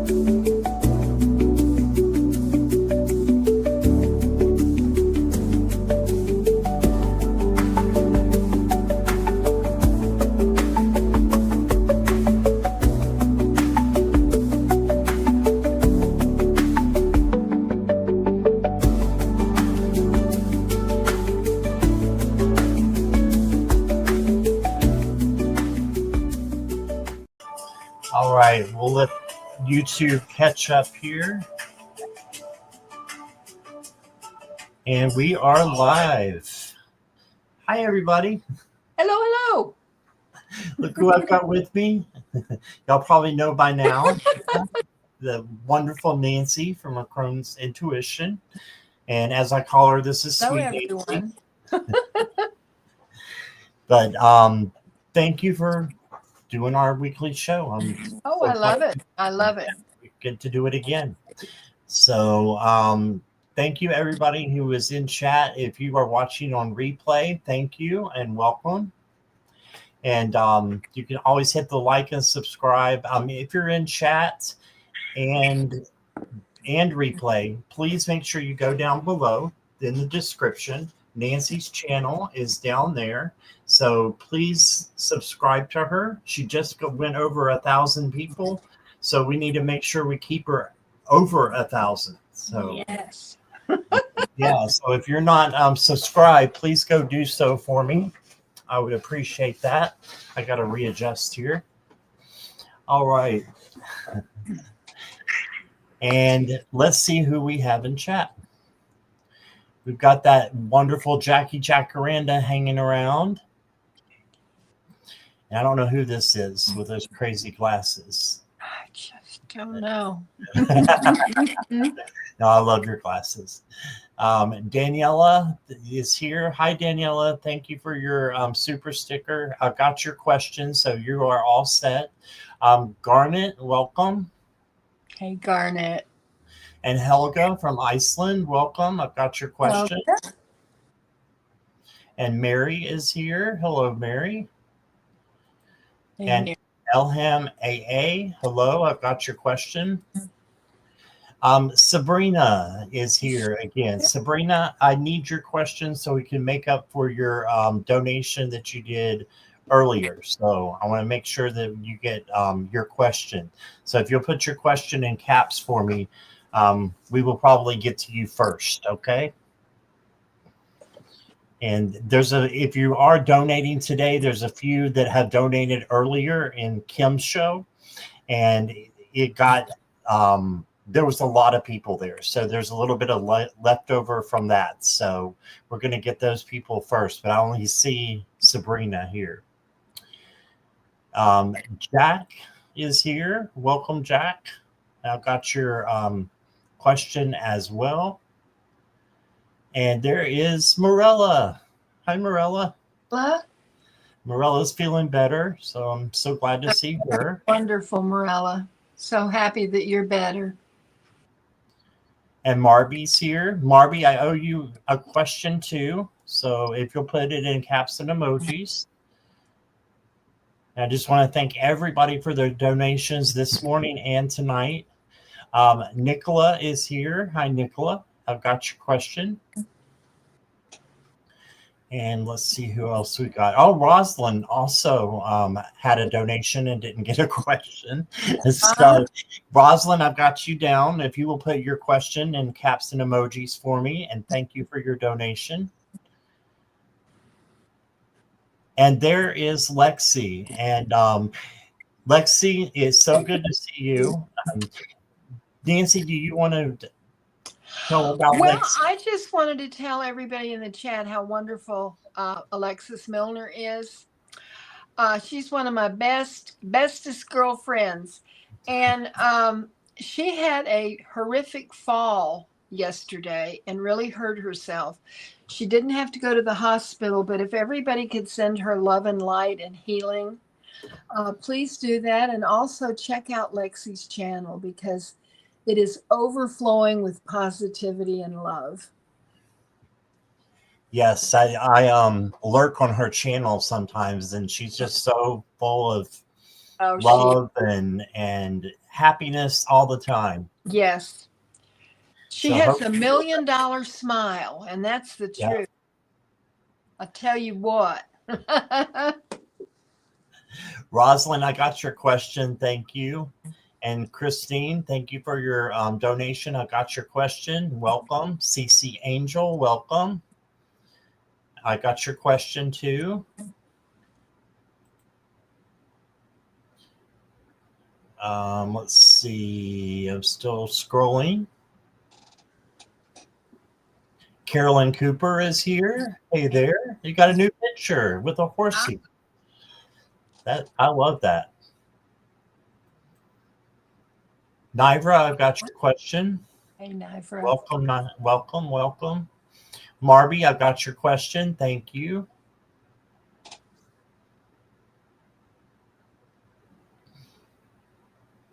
All right, we'll let YouTube catch up here. And we are live. Hi, everybody. Hello, hello. Look who I've got with me. Y'all probably know by now. The wonderful Nancy from Crone's Intuition. And as I call her, this is Hello, Sweet everyone. Nancy. But thank you for doing our weekly show. I love it. I love it. We get to do it again. So thank you, everybody who is in chat. If you are watching on replay, thank you and welcome. And you can always hit the like and subscribe. If you're in chat and replay, please make sure you go down below in the description. Nancy's channel is down there. So please subscribe to her. She just went over 1,000 people. So we need to make sure we keep her over 1,000. So yes. Yeah. So if you're not subscribed, please go do so for me. I would appreciate that. I got to readjust here. All right. And let's see who we have in chat. We've got that wonderful Jackie Jacaranda hanging around. And I don't know who this is with those crazy glasses. I just don't know. No, I love your glasses. Daniela is here. Hi, Daniela. Thank you for your super sticker. I've got your question, so you are all set. Garnet, welcome. Hey, Garnet. And Helga from Iceland, welcome. I've got your question. Helga. And Mary is here. Hello, Mary. Hey, And Mary. Elham AA, hello. I've got your question. Sabrina is here again. Sabrina, I need your question so we can make up for your donation that you did earlier. So I want to make sure that you get your question. So if you'll put your question in caps for me, we will probably get to you first, okay? And if you are donating today, there's a few that have donated earlier in Kim's show, and it got there was a lot of people there, so there's a little bit of leftover from that. So we're going to get those people first, but I only see Sabrina here. Jack is here. Welcome, Jack. I've got your question as well. And there is Morella. Hi, Morella. What? Morella's feeling better, so I'm so glad to see her. Wonderful, Morella. So happy that you're better. And Marby's here. Marby, I owe you a question too. So if you'll put it in caps and emojis. And I just want to thank everybody for their donations this morning and tonight. Nicola is here. Hi, Nicola. I've got your question. And let's see who else we got. Oh, Rosalind also had a donation and didn't get a question. So, Rosalind, I've got you down. If you will put your question in caps and emojis for me, and thank you for your donation. And there is Lexi. And Lexi, it's so good to see you. Nancy, do you want to tell about Well, Lexi? I just wanted to tell everybody in the chat how wonderful Alexis Milner is. She's one of my bestest girlfriends. And she had a horrific fall yesterday and really hurt herself. She didn't have to go to the hospital, but if everybody could send her love and light and healing, please do that. And also check out Lexi's channel because it is overflowing with positivity and love. Yes, I lurk on her channel sometimes, and she's just so full of Oh, love and happiness all the time. yes. She So has hope, $1 million smile, and that's the yeah. truth. I tell you what. Rosalind, I got your question. Thank you. And Christine, thank you for your donation. I got your question. Welcome. CC Angel, welcome. I got your question too. Let's see. I'm still scrolling. Carolyn Cooper is here. Hey there. You got a new picture with a horsey. I love that. Nivra, I've got your question. Hey, Nifra. Welcome. Marby, I've got your question. Thank you.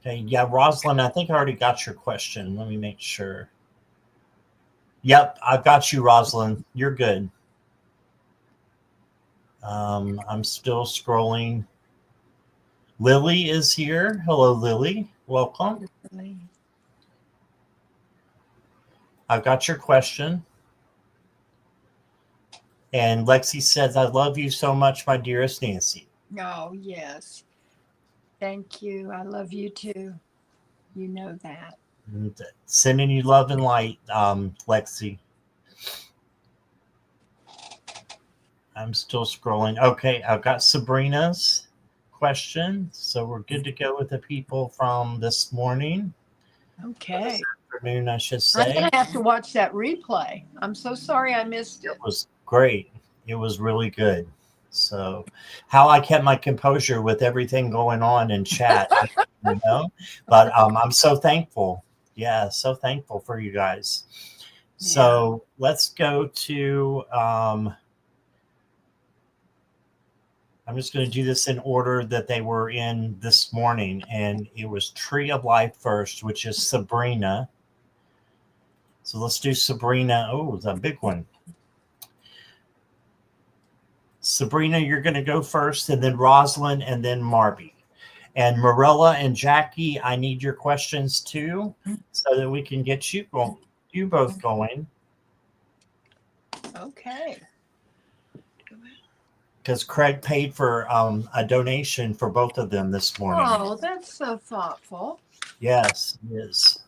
Okay, yeah, Rosalind, I think I already got your question. Let me make sure. Yep, I've got you, Rosalind. You're good. I'm still scrolling. Lily is here. Hello, Lily. Welcome. I've got your question. And Lexi says, I love you so much, my dearest Nancy. Oh, yes. Thank you. I love you too. You know that. And sending you love and light, Lexi. I'm still scrolling. Okay, I've got Sabrina's question. So we're good to go with the people from this morning. Okay. This afternoon, I should I'm say. going to have to watch that replay. I'm so sorry I missed it. It was great. It was really good. So, how I kept my composure with everything going on in chat, you know, but I'm so thankful. Yeah, so thankful for you guys. So let's go to. I'm just going to do this in order that they were in this morning, and it was Tree of Life first, which is Sabrina. So let's do Sabrina. Oh, it's a big one. Sabrina, you're going to go first, and then Rosalind, and then Marby. And Marilla and Jackie, I need your questions too, so that we can get you both going. Okay. Because Craig paid for a donation for both of them this morning. Oh, that's so thoughtful. Yes, it is.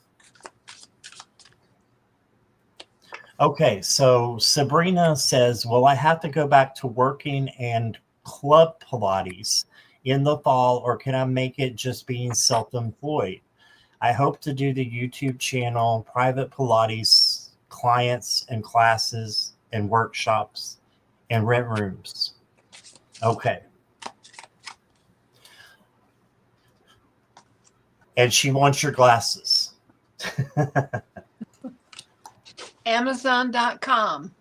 Okay, so Sabrina says, will I have to go back to working and club Pilates in the fall, or can I make it just being self-employed? I hope to do the YouTube channel, private Pilates, clients and classes and workshops and rent rooms. Okay. And she wants your glasses. Amazon.com.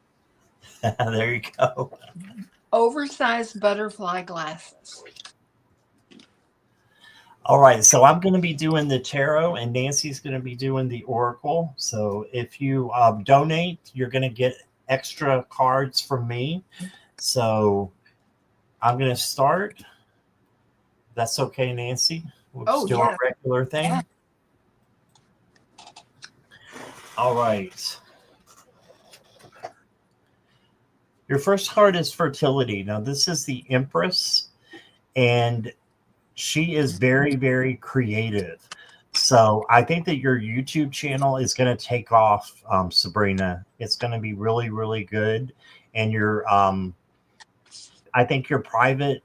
There you go. Oversized butterfly glasses. All right, so I'm going to be doing the tarot, and Nancy's going to be doing the oracle. So if you donate, you're going to get extra cards from me. So I'm going to start. That's okay, Nancy. We'll do a regular thing. Yeah. All right. Your first card is fertility. Now, this is the Empress, and she is very, very creative. So I think that your YouTube channel is going to take off, Sabrina. It's going to be really, really good. And I think your private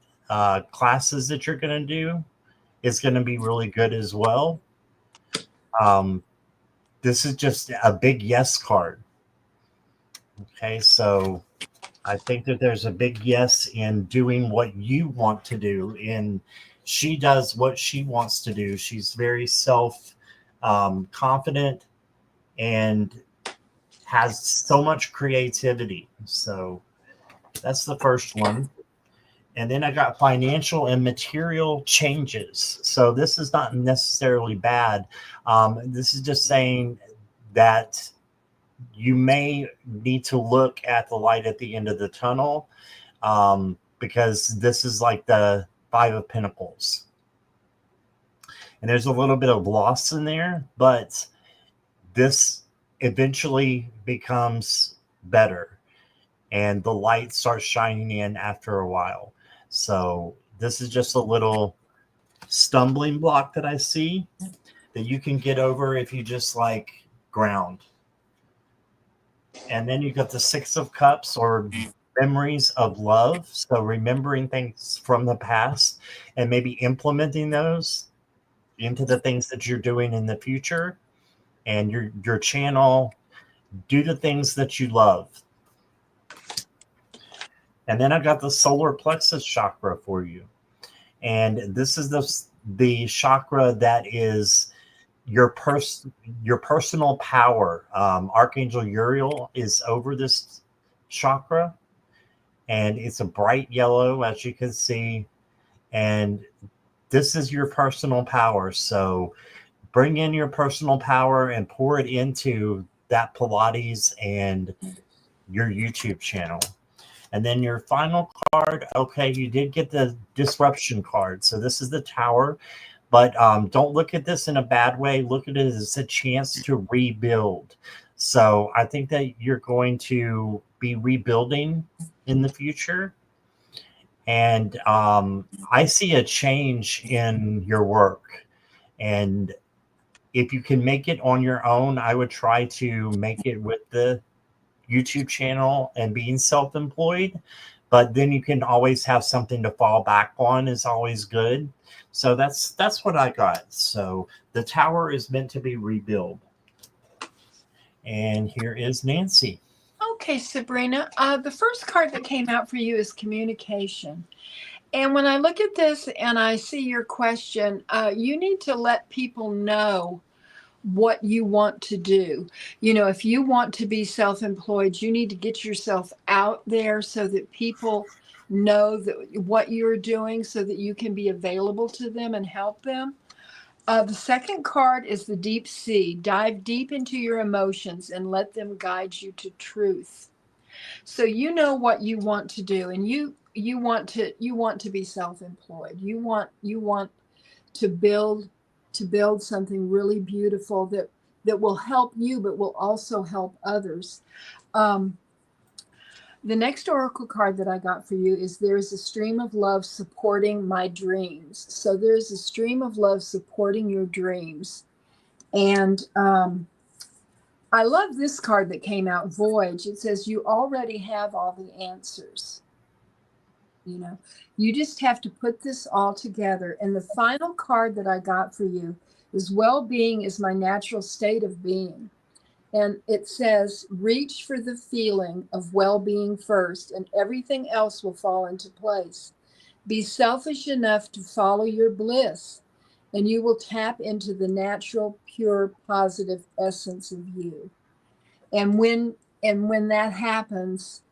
classes that you're going to do is going to be really good as well. This is just a big yes card. Okay, so I think that there's a big yes in doing what you want to do, and she does what she wants to do. She's very confident and has so much creativity. So that's the first one. And then I got financial and material changes. So this is not necessarily bad. This is just saying that you may need to look at the light at the end of the tunnel, because this is like the Five of Pentacles. and there's a little bit of loss in there, but this eventually becomes better, and the light starts shining in after a while. So this is just a little stumbling block that I see that you can get over if you just like ground. And then you got the Six of Cups, or memories of love. So remembering things from the past and maybe implementing those into the things that you're doing in the future. And your channel, do the things that you love. And then I got the solar plexus chakra for you. And this is the chakra that is your personal power. Archangel Uriel is over this chakra, and it's a bright yellow, as you can see. And this is your personal power. So bring in your personal power and pour it into that Pilates and your YouTube channel. And then your final card, okay, you did get the disruption card. So this is the Tower, but don't look at this in a bad way. Look at it as a chance to rebuild. So I think that you're going to be rebuilding in the future. And I see a change in your work. And if you can make it on your own, I would try to make it with the YouTube channel and being self-employed, but then you can always have something to fall back on is always good. So that's what I got. So the Tower is meant to be rebuilt. And here is Nancy. Okay, Sabrina, the first card that came out for you is communication. And when I look at this and I see your question, you need to let people know what you want to do. You know, if you want to be self-employed, you need to get yourself out there so that people know that what you're doing, so that you can be available to them and help them. The second card is the deep sea. Dive deep into your emotions and let them guide you to truth. So you know what you want to do, and you want to be self-employed. You want to build something really beautiful that will help you, but will also help others. The next oracle card that I got for you is there's a stream of love supporting my dreams. So there's a stream of love supporting your dreams. And I love this card that came out, Voyage. It says you already have all the answers. You know, you just have to put this all together. And the final card that I got for you is well-being is my natural state of being. And it says, reach for the feeling of well-being first, and everything else will fall into place. Be selfish enough to follow your bliss, and you will tap into the natural, pure, positive essence of you. And when that happens,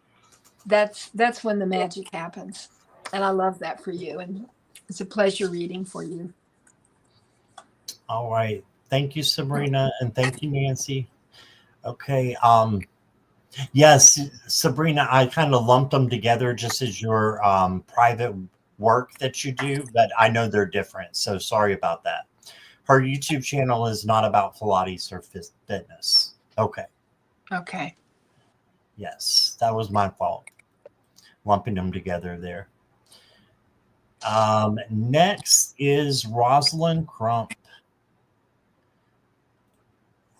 that's when the magic happens. And I love that for you. And it's a pleasure reading for you. All right. Thank you, Sabrina. And thank you, Nancy. Okay. Yes, Sabrina, I kind of lumped them together just as your private work that you do, but I know they're different. So sorry about that. Her YouTube channel is not about Pilates or fitness. Okay. Okay. Yes, that was my fault. Lumping them together there. Next is Rosalind Crump.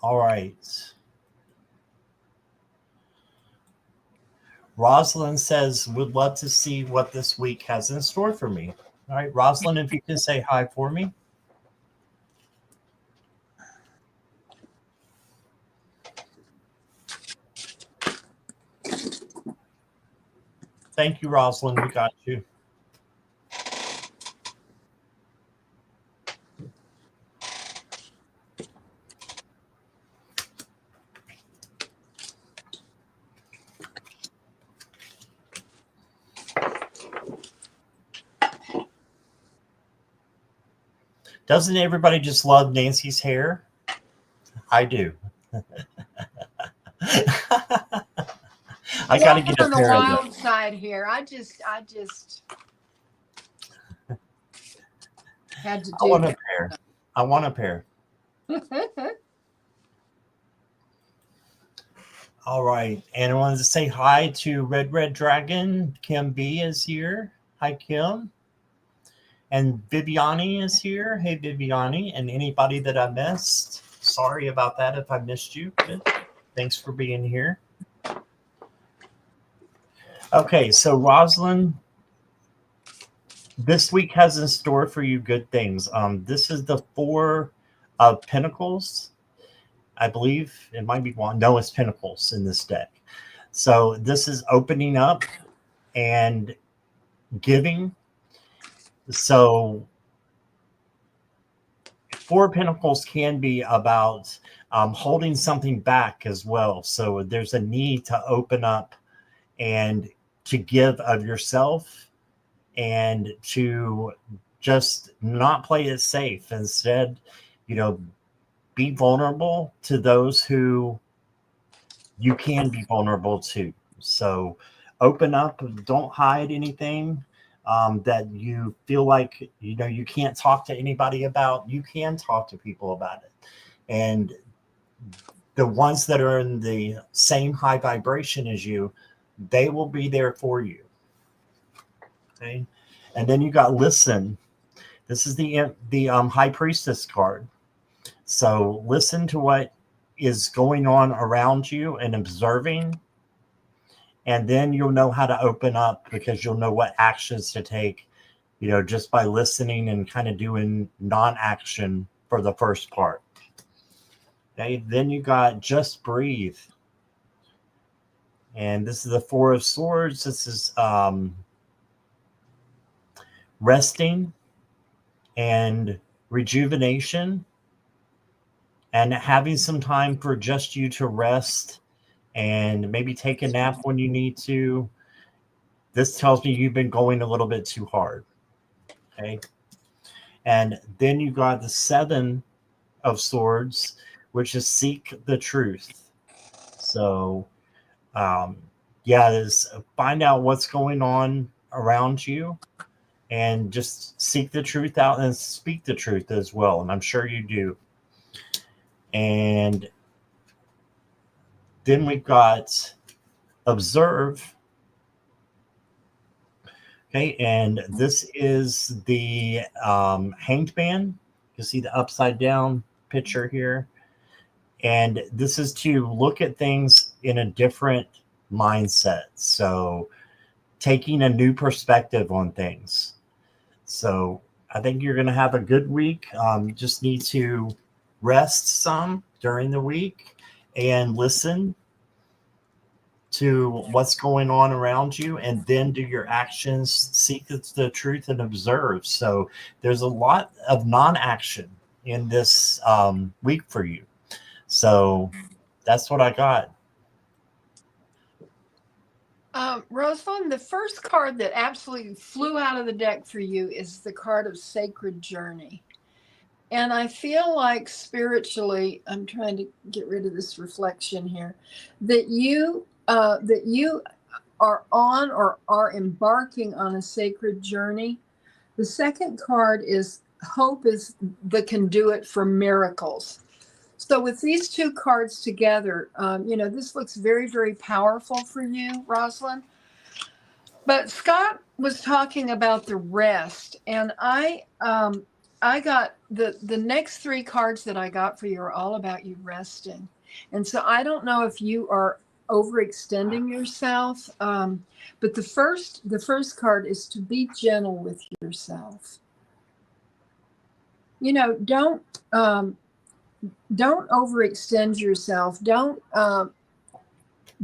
All right. Rosalind says, would love to see what this week has in store for me. All right, Rosalind, if you can say hi for me. Thank you, Rosalind. We got you. Doesn't everybody just love Nancy's hair? I do. I got to get a on the pair of wild those. side here. I just had to I do want a that. pair. I want a pair. All right. And I wanted to say hi to Red Dragon. Kim B is here. Hi, Kim. And Viviani is here. Hey, Viviani. And anybody that I missed, sorry about that if I missed you. But thanks for being here. Okay, so Rosalind, this week has in store for you good things. This is the Four of Pentacles. I believe it might be one. No, it's Pentacles in this deck. So this is opening up and giving. So Four of Pentacles can be about holding something back as well. So there's a need to open up and to give of yourself and to just not play it safe. Instead, be vulnerable to those who you can be vulnerable to. So open up, don't hide anything that you feel like, you can't talk to anybody about. You can talk to people about it. And the ones that are in the same high vibration as you, they will be there for you. Okay. And then you got listen. This is the High Priestess card. So listen to what is going on around you and observing. And then you'll know how to open up because you'll know what actions to take, just by listening and kind of doing non-action for the first part. Okay. Then you got just breathe. And this is the Four of Swords. This is resting and rejuvenation and having some time for just you to rest and maybe take a nap when you need to. This tells me you've been going a little bit too hard. Okay. And then you got the Seven of Swords, which is seek the truth. So, is find out what's going on around you and just seek the truth out and speak the truth as well. And I'm sure you do. And then we've got observe. Okay, and this is the Hanged Man. You see the upside down picture here. And this is to look at things in a different mindset. So taking a new perspective on things. So I think you're going to have a good week. You just need to rest some during the week and listen to what's going on around you, and then do your actions, seek the truth, and observe. So there's a lot of non-action in this week for you. So that's what I got. Rosalind, the first card that absolutely flew out of the deck for you is the card of Sacred Journey. And I feel like spiritually, I'm trying to get rid of this reflection here, that you are on or are embarking on a sacred journey. The second card is hope is the conduit for miracles. So with these two cards together, this looks very, very powerful for you, Rosalind. But Scott was talking about the rest, and I got the next three cards that I got for you are all about you resting. And so I don't know if you are overextending yourself, but the first card is to be gentle with yourself. Don't overextend yourself.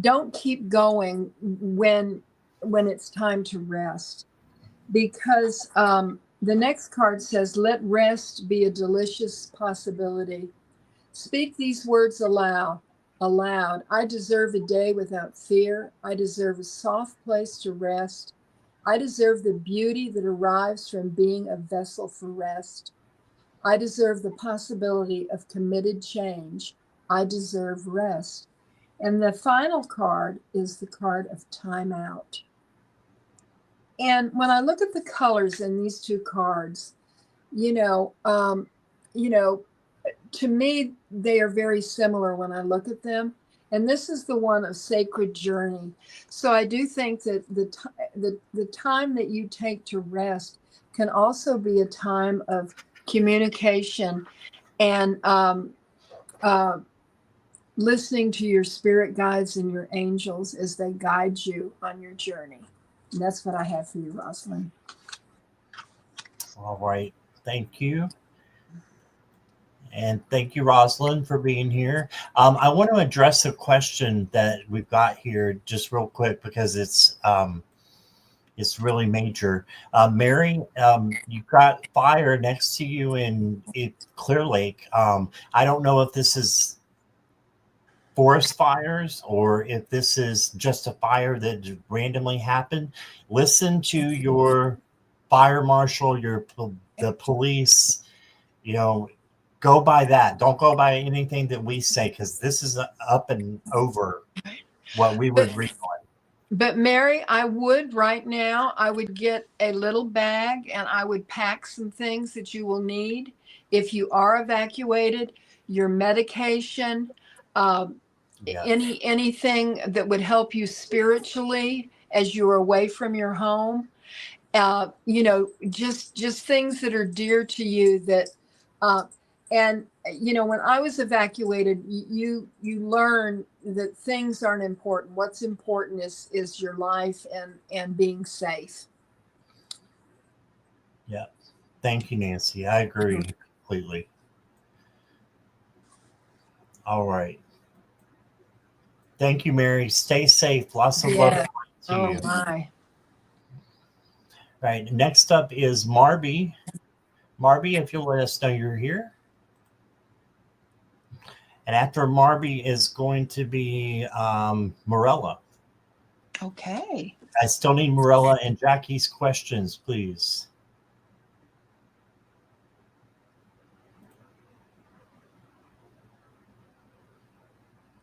Don't keep going when it's time to rest, because the next card says, let rest be a delicious possibility. Speak these words aloud. I deserve a day without fear. I deserve a soft place to rest. I deserve the beauty that arrives from being a vessel for rest. I deserve the possibility of committed change. I deserve rest. And the final card is the card of time out. And when I look at the colors in these two cards, you know, to me, they are very similar when I look at them. And this is the one of sacred journey. So I do think that the time that you take to rest can also be a time of communication and uh, listening to your spirit guides and your angels as they guide you on your journey. And that's what I have for you, Rosalind. All right. Thank you. And thank you, Rosalind, for being here. I want to address a question that we've got here just real quick because it's really major. Mary, you've got fire next to you in Clear Lake. I don't know if this is forest fires or if this is just a fire that randomly happened. Listen to your fire marshal, the police. Go by that. Don't go by anything that we say, because this is up and over what we would read on. But Mary, I would right now, I would get a little bag and I would pack some things that you will need if you are evacuated, your medication, anything that would help you spiritually as you're away from your home. Just things that are dear to you that, and when I was evacuated, you learn that things aren't important. What's important is your life and being safe. Yeah. Thank you, Nancy. I agree completely. All right. Thank you, Mary. Stay safe. Lots of love to you. My. Right. Next up is Marby. Marby, if you'll let us know you're here. And after Marby is going to be Morella. Okay. I still need Morella and Jackie's questions, please.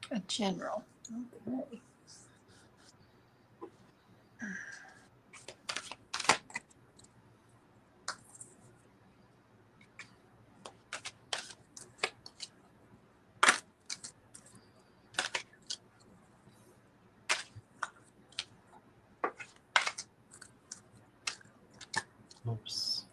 A general. Okay. Oops.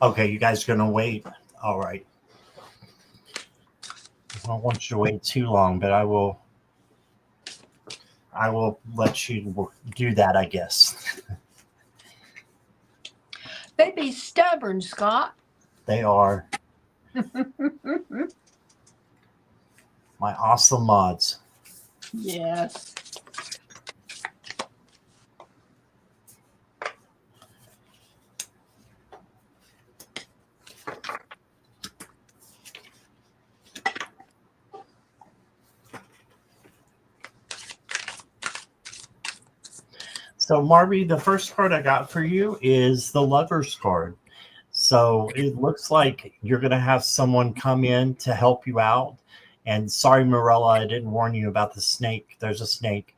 Okay, you guys are going to wait. All right. I don't want you to wait too long, but I will let you do that, I guess. They be stubborn, Scott. They are. My awesome mods. Yes. So, Marby, the first card I got for you is the Lover's card. So it looks like you're going to have someone come in to help you out. And sorry, Morella, I didn't warn you about the snake. There's a snake.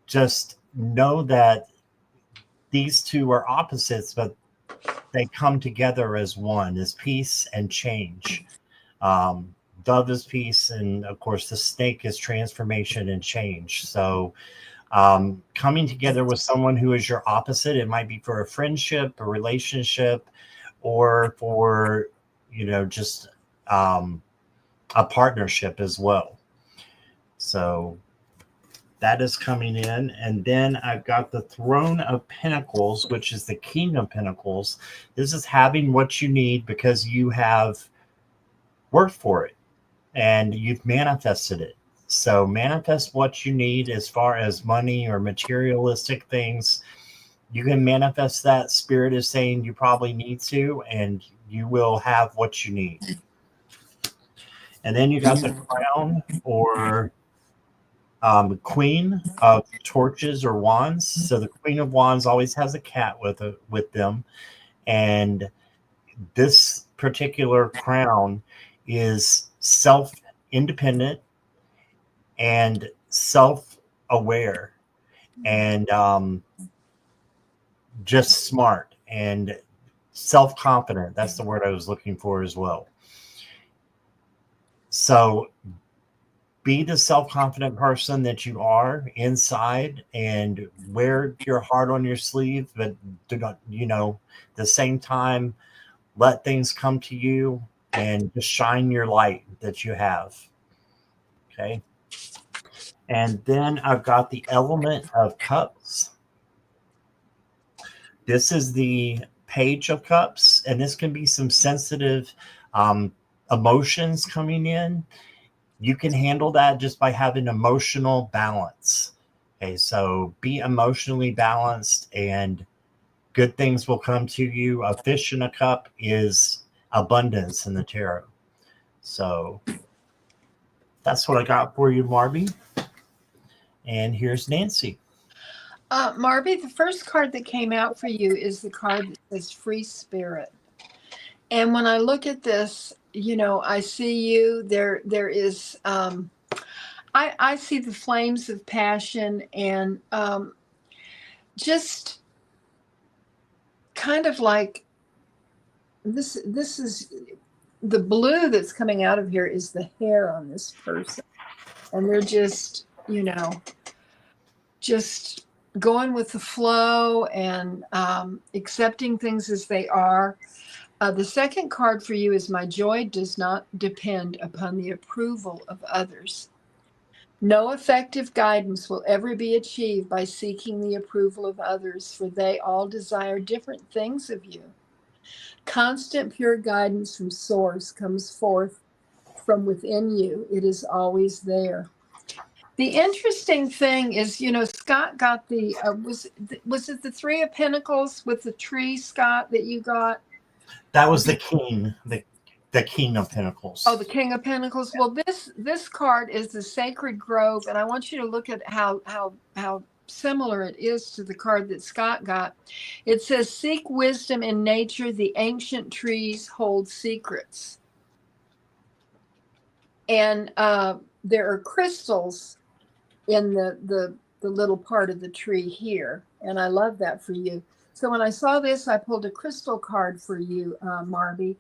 Just know that these two are opposites, but they come together as one, as peace and change. Dove is peace, and of course, the snake is transformation and change. So coming together with someone who is your opposite, it might be for a friendship, a relationship, or for just a partnership as well. So that is coming in. And then I've got the Throne of Pentacles, which is the King of Pentacles. This is having what you need because you have worked for it and you've manifested it. So manifest what you need as far as money or materialistic things. You can manifest that. Spirit is saying you probably need to, and you will have what you need. And then you got the Crown or Queen of Torches or Wands. So the Queen of Wands always has a cat with them, and this particular crown is self-independent and self-aware and just smart and self-confident. That's the word I was looking for as well. So be the self-confident person that you are inside and wear your heart on your sleeve, but do not, the same time, let things come to you and just shine your light that you have. Okay. And then I've got the element of cups. This is the page of cups, and this can be some sensitive emotions coming in. You can handle that just by having emotional balance. Okay, so be emotionally balanced and good things will come to you. A fish in a cup is abundance in the tarot. So that's what I got for you, Marby. And here's Nancy. Marby, the first card that came out for you is the card that says Free Spirit. And when I look at this, I see you. There is, I see the flames of passion and just kind of like this is the blue that's coming out of here is the hair on this person. And they're just, just going with the flow and accepting things as they are. The second card for you is My joy does not depend upon the approval of others. No effective guidance will ever be achieved by seeking the approval of others, for they all desire different things of you. Constant pure guidance from Source comes forth from within you. It is always there. The interesting thing is, Scott got the, was it the Three of Pentacles with the tree, Scott, that you got? That was the king, the King of Pentacles. Oh, the King of Pentacles. Well, this card is the Sacred Grove, and I want you to look at how similar it is to the card that Scott got. It says, seek wisdom in nature. The ancient trees hold secrets. And there are crystals in the little part of the tree here. And I love that for you. So when I saw this, I pulled a crystal card for you, Marby,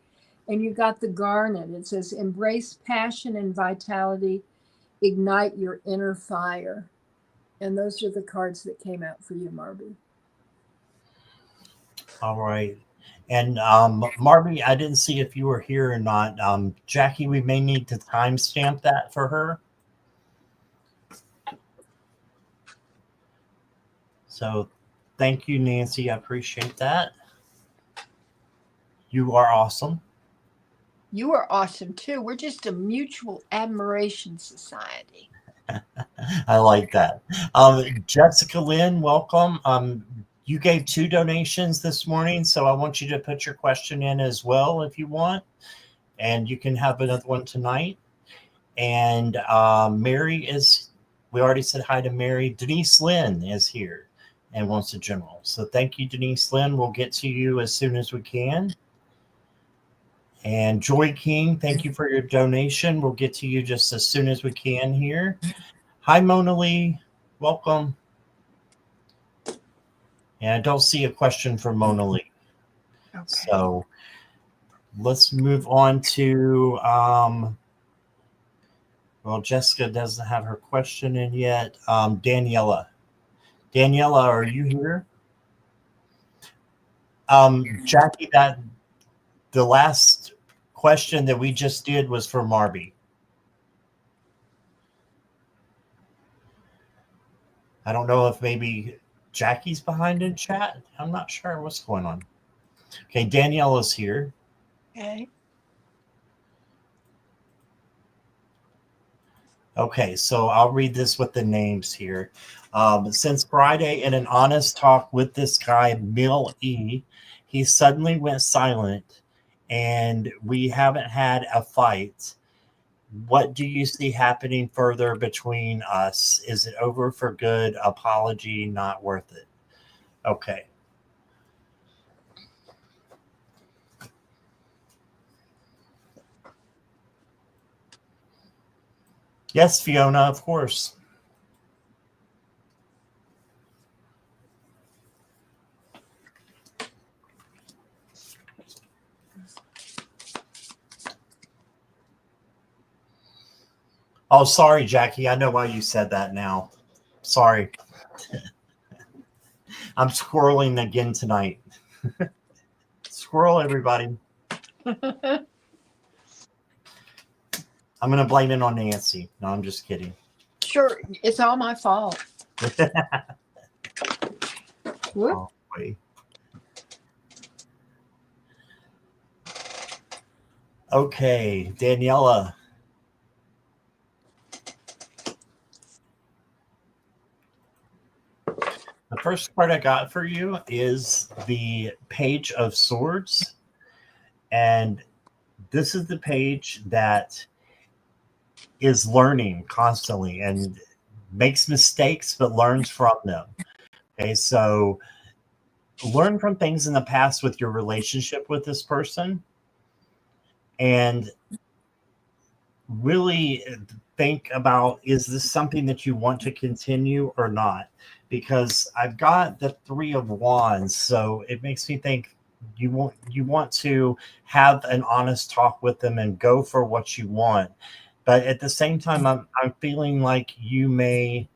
and you got the garnet. It says, embrace passion and vitality, ignite your inner fire. And those are the cards that came out for you, Marby. All right. And Marby, I didn't see if you were here or not. Jackie, we may need to timestamp that for her. So thank you, Nancy. I appreciate that. You are awesome. You are awesome, too. We're just a mutual admiration society. I like that. Jessica Lynn, welcome. You gave 2 donations this morning, so I want you to put your question in as well if you want. And you can have another one tonight. And Mary we already said hi to Mary. Denise Lynn is here and wants a general. So thank you, Denise Lynn. We'll get to you as soon as we can. And Joy King, thank you for your donation. We'll get to you just as soon as we can here. Hi, Mona Lee. Welcome. And I don't see a question from Mona Lee. Okay. So let's move on to, well, Jessica doesn't have her question in yet. Daniela. Daniela, are you here? Jackie, the last question that we just did was for Marby. I don't know if maybe Jackie's behind in chat. I'm not sure what's going on. Okay, Danielle is here. Okay. Okay, so I'll read this with the names here. Since Friday, in an honest talk with this guy, Mill E, he suddenly went silent, and we haven't had a fight. what do you see happening further between us? Is it over for good? Apology, not worth it. Okay. Yes, Fiona, of course. Oh, sorry, Jackie. I know why you said that now. Sorry. I'm squirreling again tonight. Squirrel, everybody. I'm going to blame it on Nancy. No, I'm just kidding. Sure, it's all my fault. Oh, wait. Okay, Daniela. The first card I got for you is the Page of Swords. And this is the page that is learning constantly and makes mistakes, but learns from them. Okay, so learn from things in the past with your relationship with this person and really think about, is this something that you want to continue or not? Because I've got the Three of Wands, so it makes me think you want to have an honest talk with them and go for what you want. But at the same time, I'm feeling like you may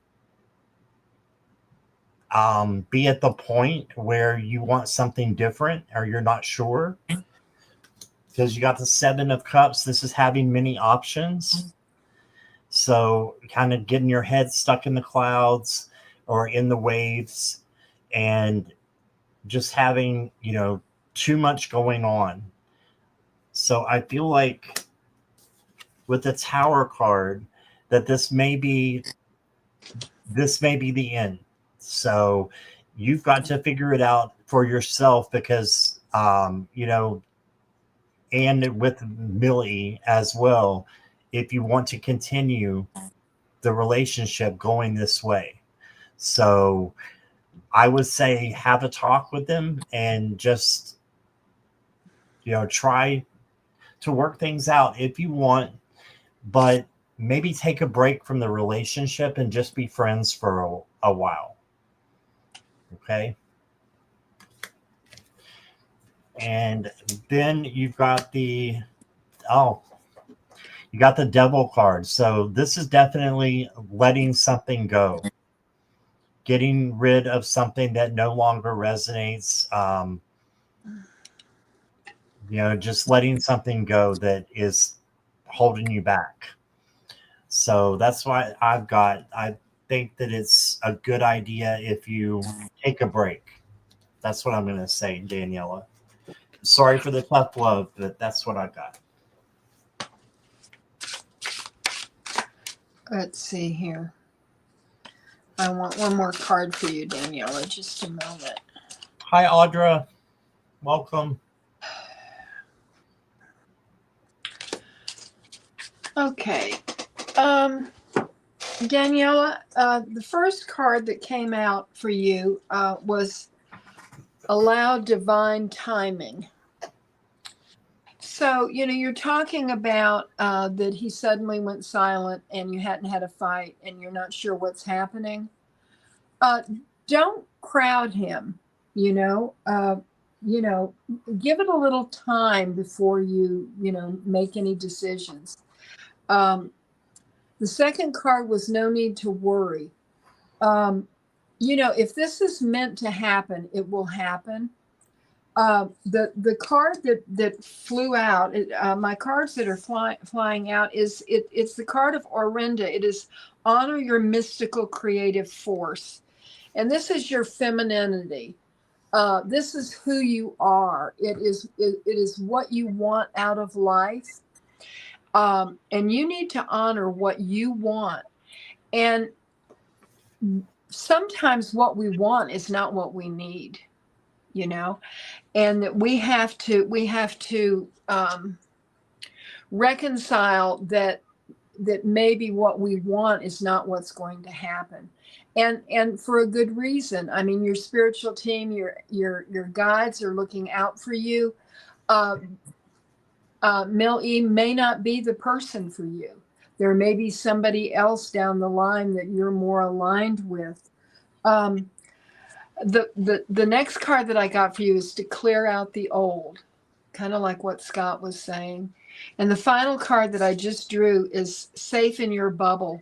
be at the point where you want something different or you're not sure. Because you got the Seven of Cups. This is having many options. So kind of getting your head stuck in the clouds or in the waves and just having, too much going on. So I feel like with the Tower card that this may be the end. So you've got to figure it out for yourself because, and with Millie as well, if you want to continue the relationship going this way. So I would say have a talk with them and just, try to work things out if you want, but maybe take a break from the relationship and just be friends for a while. Okay. And then you've got you got the Devil card. So this is definitely letting something go, getting rid of something that no longer resonates. Just letting something go that is holding you back. So that's why I think that it's a good idea if you take a break. That's what I'm going to say, Daniela. Sorry for the tough love, but that's what I got. Let's see here. I want one more card for you, Daniela. Just a moment. Hi, Audra. Welcome. Okay. Daniela, the first card that came out for you was Allow Divine Timing. So, you're talking about that he suddenly went silent and you hadn't had a fight and you're not sure what's happening. Don't crowd him, give it a little time before you, make any decisions. The second card was No Need to Worry. If this is meant to happen, it will happen. The card that flew out, my cards that are flying out it's the card of Orinda. It is honor your mystical creative force, and this is your femininity. This is who you are. It is what you want out of life, and you need to honor what you want. And sometimes what we want is not what we need, and that we have to reconcile that that maybe what we want is not what's going to happen, and for a good reason. I mean, your spiritual team, your guides are looking out for you. Mill E may not be the person for you. There may be somebody else down the line that you're more aligned with. The next card that I got for you is to clear out the old, kind of like what Scott was saying. And the final card that I just drew is safe in your bubble.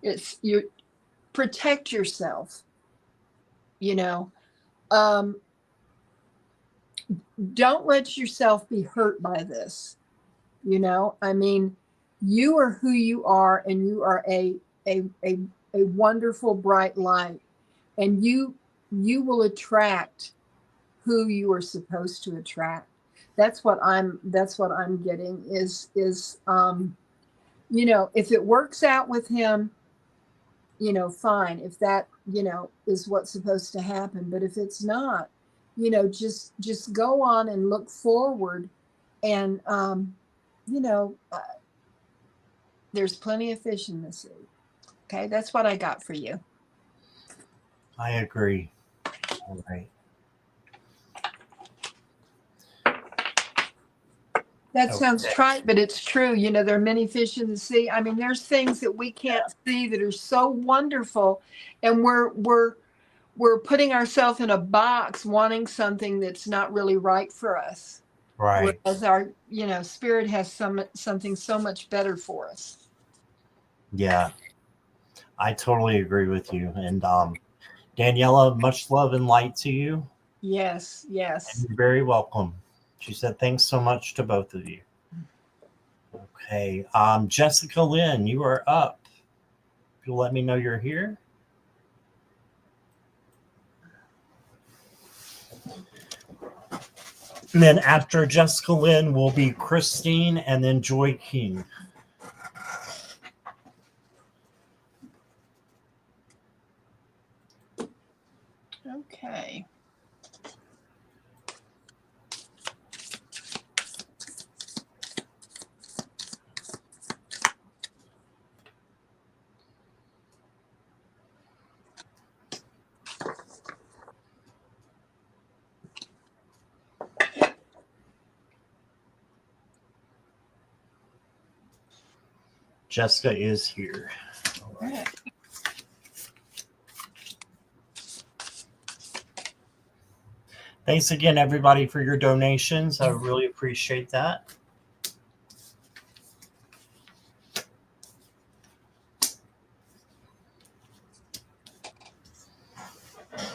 It's you protect yourself. You know, don't let yourself be hurt by this. You know, I mean, you are who you are, and you are a wonderful bright light, and you will attract who you are supposed to attract. That's what I'm getting is you know, if it works out with him, you know, fine. If that, you know, is what's supposed to happen, but if it's not, you know, just go on and look forward, and you know, there's plenty of fish in the sea. Okay, that's what I got for you. I agree. All right. That sounds trite, but it's true. You know, there are many fish in the sea. I mean, there's things that we can't see that are so wonderful, and we're putting ourselves in a box wanting something that's not really right for us. Right. Whereas our, you know, spirit has something so much better for us. Yeah, I totally agree with you. And Daniela, much love and light to you. Yes, yes. And you're very welcome. She said thanks so much to both of you. Okay. Jessica Lynn, you are up. If you'll let me know you're here. And then after Jessica Lynn will be Christine and then Joy King. Okay. Jessica is here. All right. Thanks again, everybody, for your donations. I really appreciate that.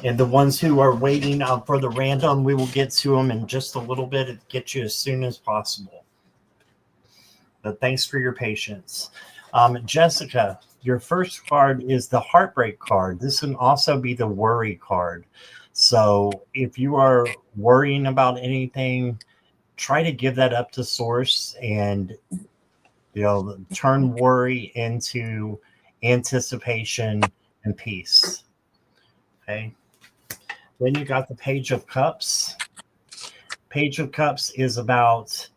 And the ones who are waiting for the random, we will get to them in just a little bit and get you as soon as possible. But thanks for your patience. Jessica, your first card is the heartbreak card. This can also be the worry card. So if you are worrying about anything, try to give that up to source and, you know, turn worry into anticipation and peace. Okay. Then you got the Page of Cups. Page of Cups is about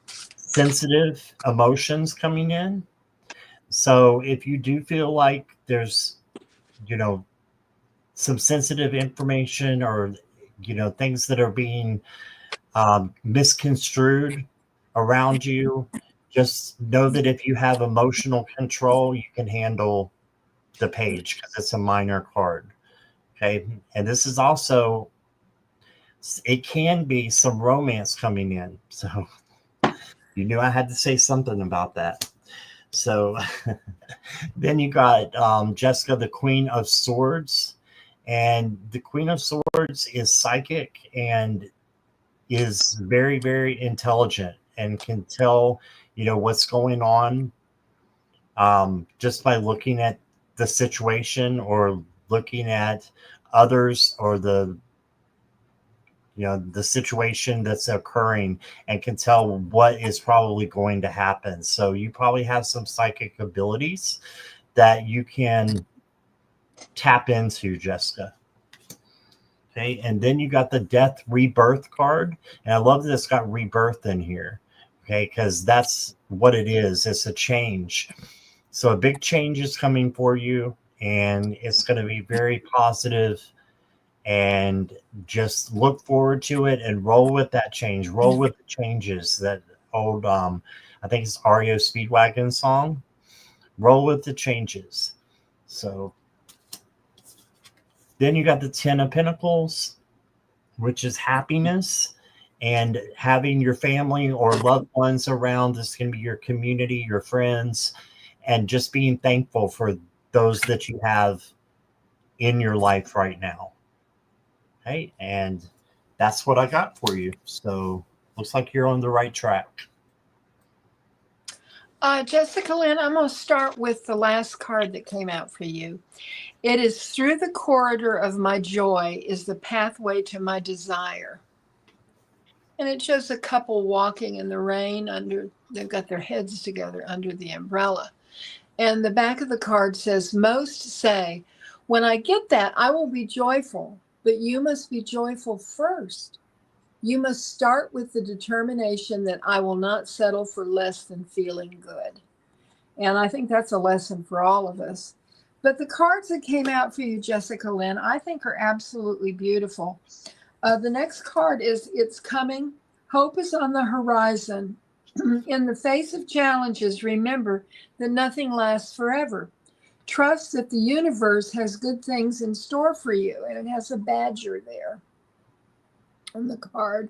sensitive emotions coming in. So if you do feel like there's, you know, some sensitive information or, you know, things that are being misconstrued around you, just know that if you have emotional control, you can handle the page because it's a minor card. Okay. And this is also, it can be some romance coming in. So you knew I had to say something about that. So then you got Jessica, the Queen of Swords. And the Queen of Swords is psychic and is very, very intelligent and can tell, you know, what's going on just by looking at the situation or looking at others or the, you know, the situation that's occurring, and can tell what is probably going to happen. So you probably have some psychic abilities that you can tap into, Jessica. Okay, and then you got the Death Rebirth card, and I love that it's got rebirth in here. Okay, because that's what it is. It's a change. So a big change is coming for you, and it's going to be very positive. And just look forward to it and roll with that change. Roll with the changes. That old, I think it's REO Speedwagon song. Roll with the changes. So then you got the Ten of Pentacles, which is happiness and having your family or loved ones around. This can be your community, your friends, and just being thankful for those that you have in your life right now. Okay, and that's what I got for you. So looks like you're on the right track. Jessica Lynn, I'm going to start with the last card that came out for you. It is through the corridor of my joy is the pathway to my desire. And it shows a couple walking in the rain they've got their heads together under the umbrella. And the back of the card says, most say, when I get that, I will be joyful, but you must be joyful first. You must start with the determination that I will not settle for less than feeling good. And I think that's a lesson for all of us. But the cards that came out for you, Jessica Lynn, I think are absolutely beautiful. The next card is It's Coming. Hope is on the horizon. In the face of challenges, remember that nothing lasts forever. Trust that the universe has good things in store for you. And it has a badger there on the card.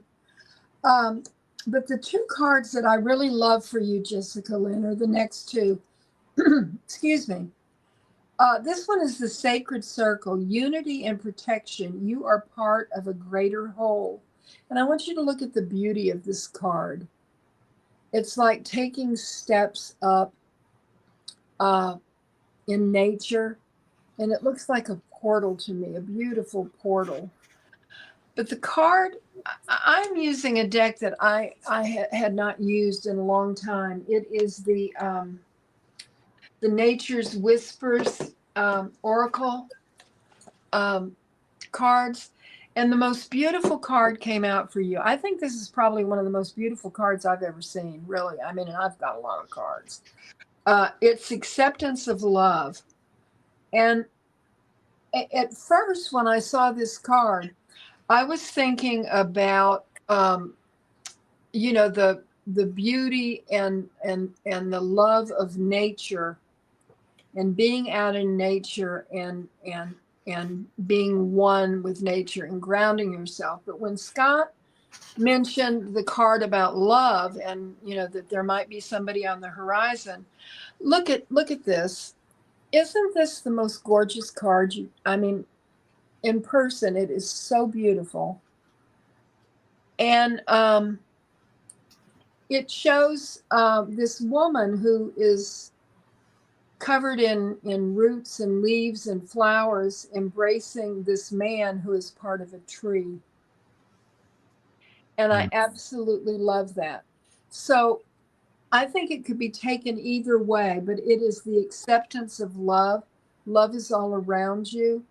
But the two cards that I really love for you, Jessica Lynn, are the next two. Excuse me. This one is the Sacred Circle, unity and protection. You are part of a greater whole. And I want you to look at the beauty of this card. It's like taking steps up in nature. And it looks like a portal to me, a beautiful portal. But the card, I'm using a deck that I had not used in a long time. It is the Nature's Whispers Oracle cards. And the most beautiful card came out for you. I think this is probably one of the most beautiful cards I've ever seen, really. I mean, I've got a lot of cards. It's Acceptance of Love. And at first, when I saw this card, I was thinking about, you know, the beauty and the love of nature, and being out in nature and being one with nature and grounding yourself. But when Scott mentioned the card about love and, you know, that there might be somebody on the horizon, look at this. Isn't this the most gorgeous card? I mean, in person, it is so beautiful. And it shows this woman who is covered in roots and leaves and flowers, embracing this man who is part of a tree. And I absolutely love that. So I think it could be taken either way, but it is the acceptance of love. Love is all around you.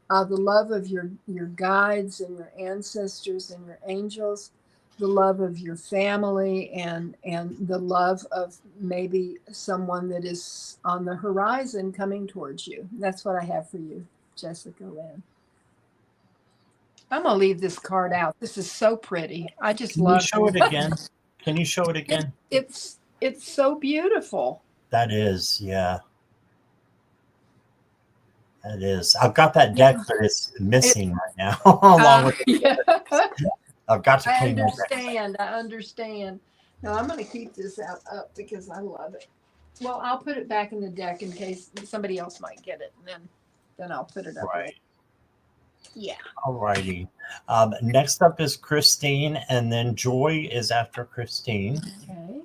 The love of your guides and your ancestors and your angels, the love of your family, and the love of maybe someone that is on the horizon coming towards you. That's what I have for you, Jessica Lynn. I'm going to leave this card out. This is so pretty. I just love it. Can you show it again? Can you show it again? It's so beautiful. That is, yeah. That is. I've got that deck, but it's missing right now. Along with I've got to clean I understand. No, I'm going to keep this up because I love it. Well, I'll put it back in the deck in case somebody else might get it, and then I'll put it up. Right. Yeah. All righty. Next up is Christine, and then Joy is after Christine. Okay.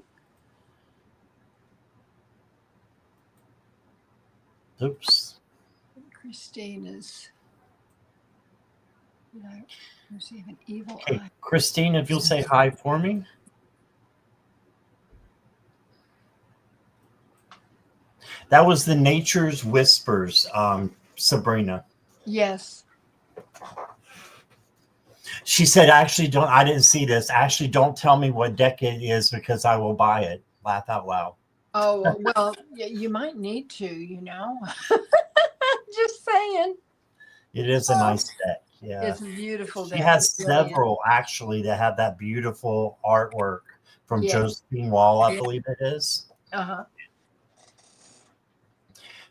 Oops. Christine is. Receive an evil Okay, eye. Christine, if you'll say hi for me. That was the Nature's Whispers, Sabrina. Yes. She said, actually, don't, I didn't see this. Actually, don't tell me what deck it is because I will buy it. Laugh out loud. Oh, well, you might need to, Just saying. It is a nice deck. Yeah. It's a beautiful She deck. has It really is. several actually that have that beautiful artwork from Yes. Josephine Wall, I Yeah. believe it is. Uh-huh.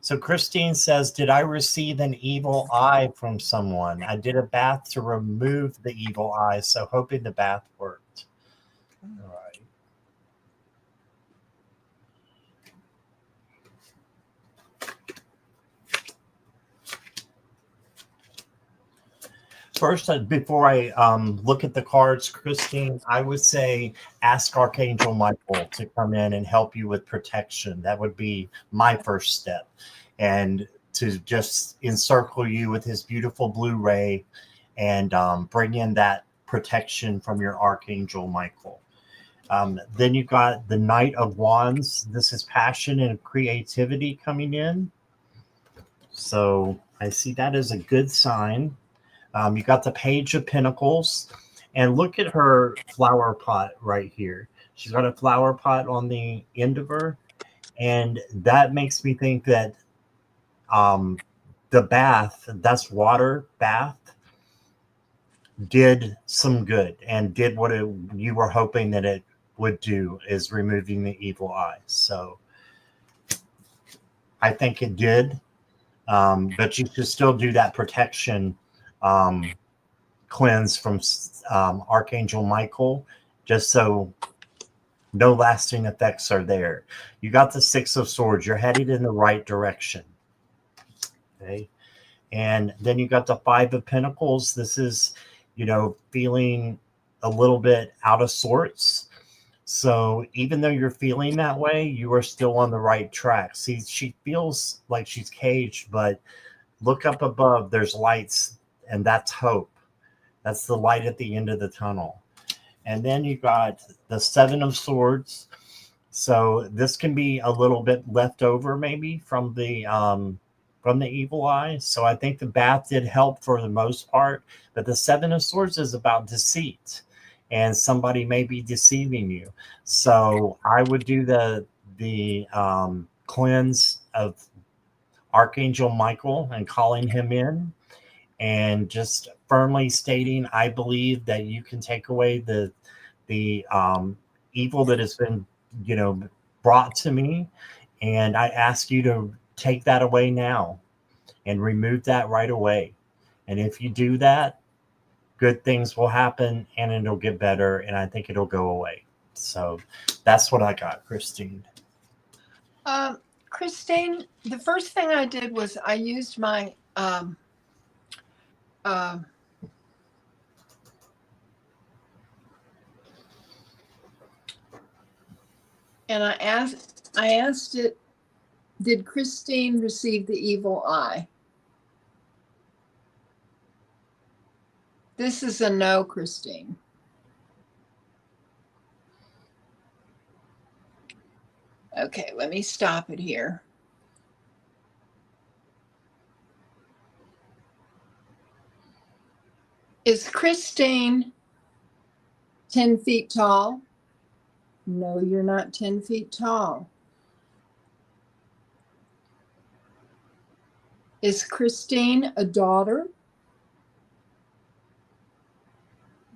So Christine says, did I receive an evil eye from someone? I did a bath to remove the evil eye, so hoping the bath worked. All right. First, before I look at the cards, Christine, I would say ask Archangel Michael to come in and help you with protection. That would be my first step. And to just encircle you with his beautiful blue ray and bring in that protection from your Archangel Michael. Then you got the Knight of Wands. This is passion and creativity coming in. So I see that as a good sign. You got the Page of Pentacles, and look at her flower pot right here. She's got a flower pot on the end of her, and that makes me think that the bath, that's water bath, did some good and did what you were hoping that it would do, is removing the evil eye. So I think it did, but you should still do that protection cleanse from Archangel Michael, just so no lasting effects are there. You got the Six of Swords. You're headed in the right direction. Okay. And then you got the Five of Pentacles. This is, feeling a little bit out of sorts. So even though you're feeling that way, you are still on the right track. See, she feels like she's caged, but look up above. There's lights, and that's hope. That's the light at the end of the tunnel. And then you got the Seven of Swords. So this can be a little bit left over maybe from the evil eye. So I think the bath did help for the most part. But the Seven of Swords is about deceit, and somebody may be deceiving you. So I would do the cleanse of Archangel Michael and calling him in, and just firmly stating, I believe that you can take away the evil that has been, brought to me. And I ask you to take that away now and remove that right away. And if you do that, good things will happen and it'll get better. And I think it'll go away. So that's what I got, Christine. Christine, the first thing I did was I used my and I asked it, did Christine receive the evil eye? This is a no, Christine. Okay, let me stop it here. Is Christine 10 feet tall? No, you're not 10 feet tall. Is Christine a daughter?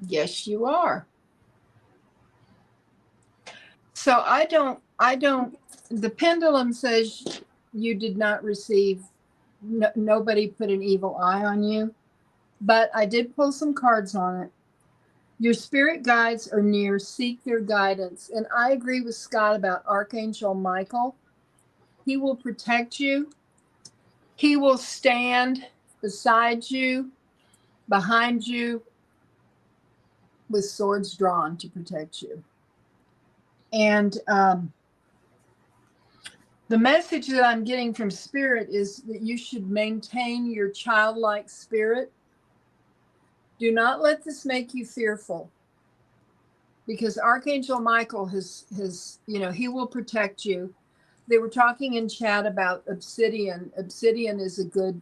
Yes, you are. So the pendulum says you did not receive, nobody put an evil eye on you, but I did pull some cards on it. Your spirit guides are near, seek their guidance. And I agree with Scott about Archangel Michael. He will protect you. He will stand beside you, behind you, with swords drawn to protect you. And the message that I'm getting from Spirit is that you should maintain your childlike spirit. Do not let this make you fearful, because Archangel Michael has he will protect you. They were talking in chat about obsidian. Obsidian is a good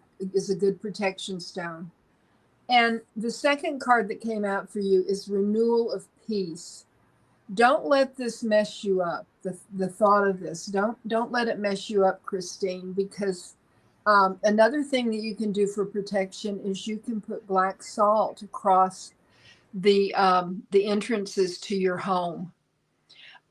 protection stone. And the second card that came out for you is Renewal of Peace. Don't let this mess you up. The thought of this, don't let it mess you up, Christine, because another thing that you can do for protection is you can put black salt across the entrances to your home,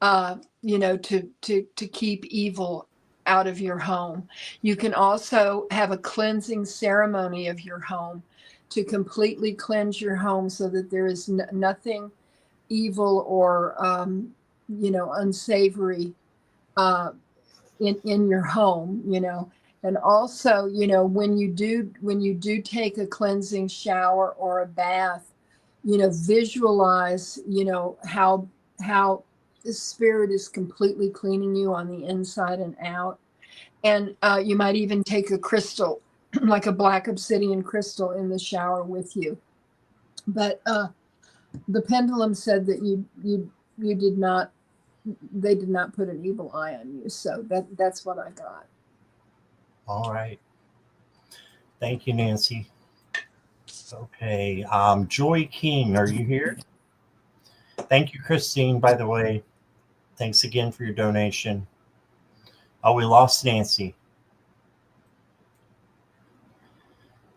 to keep evil out of your home. You can also have a cleansing ceremony of your home to completely cleanse your home so that there is nothing evil or unsavory in your home. And also, when you do take a cleansing shower or a bath, visualize how the spirit is completely cleaning you on the inside and out. And you might even take a crystal, like a black obsidian crystal, in the shower with you. But the pendulum said that you did not, they did not put an evil eye on you. So that's what I got. All right. Thank you, Nancy. Okay. Joy King, are you here? Thank you, Christine, by the way. Thanks again for your donation. Oh, we lost Nancy.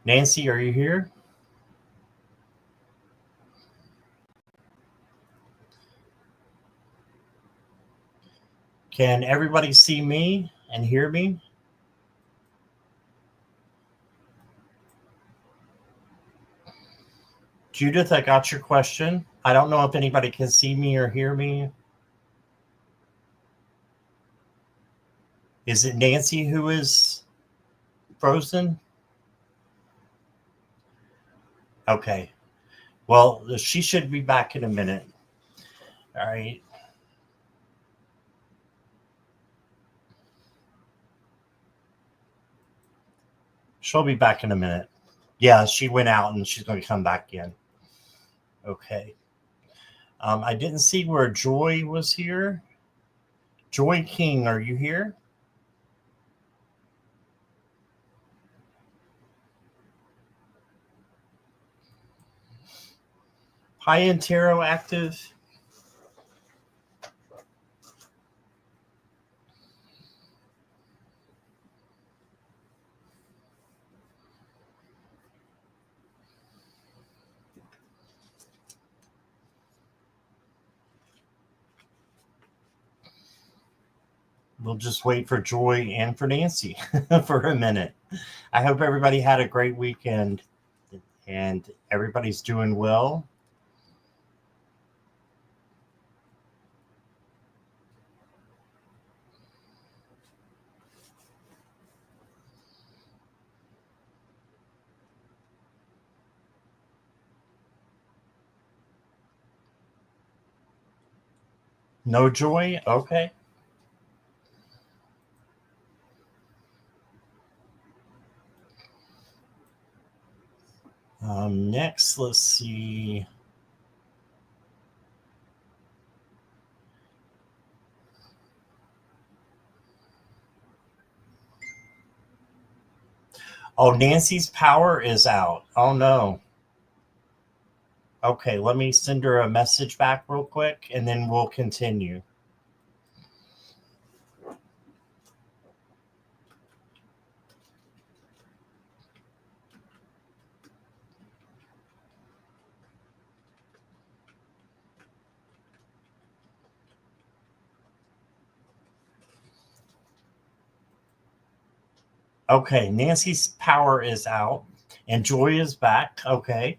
Nancy, are you here? Can everybody see me and hear me? Judith, I got your question. I don't know if anybody can see me or hear me. Is it Nancy who is frozen? Okay. Well, she should be back in a minute. All right. She'll be back in a minute. Yeah, she went out and she's going to come back in. Okay. I didn't see where Joy was here. Joy King, are you here? Hi, Intero Active. We'll just wait for Joy and for Nancy for a minute. I hope everybody had a great weekend and everybody's doing well. No Joy? Okay. Next, let's see. Oh, Nancy's power is out. Oh, no. Okay, let me send her a message back real quick, and then we'll continue. Okay, Nancy's power is out, and Joy is back. Okay.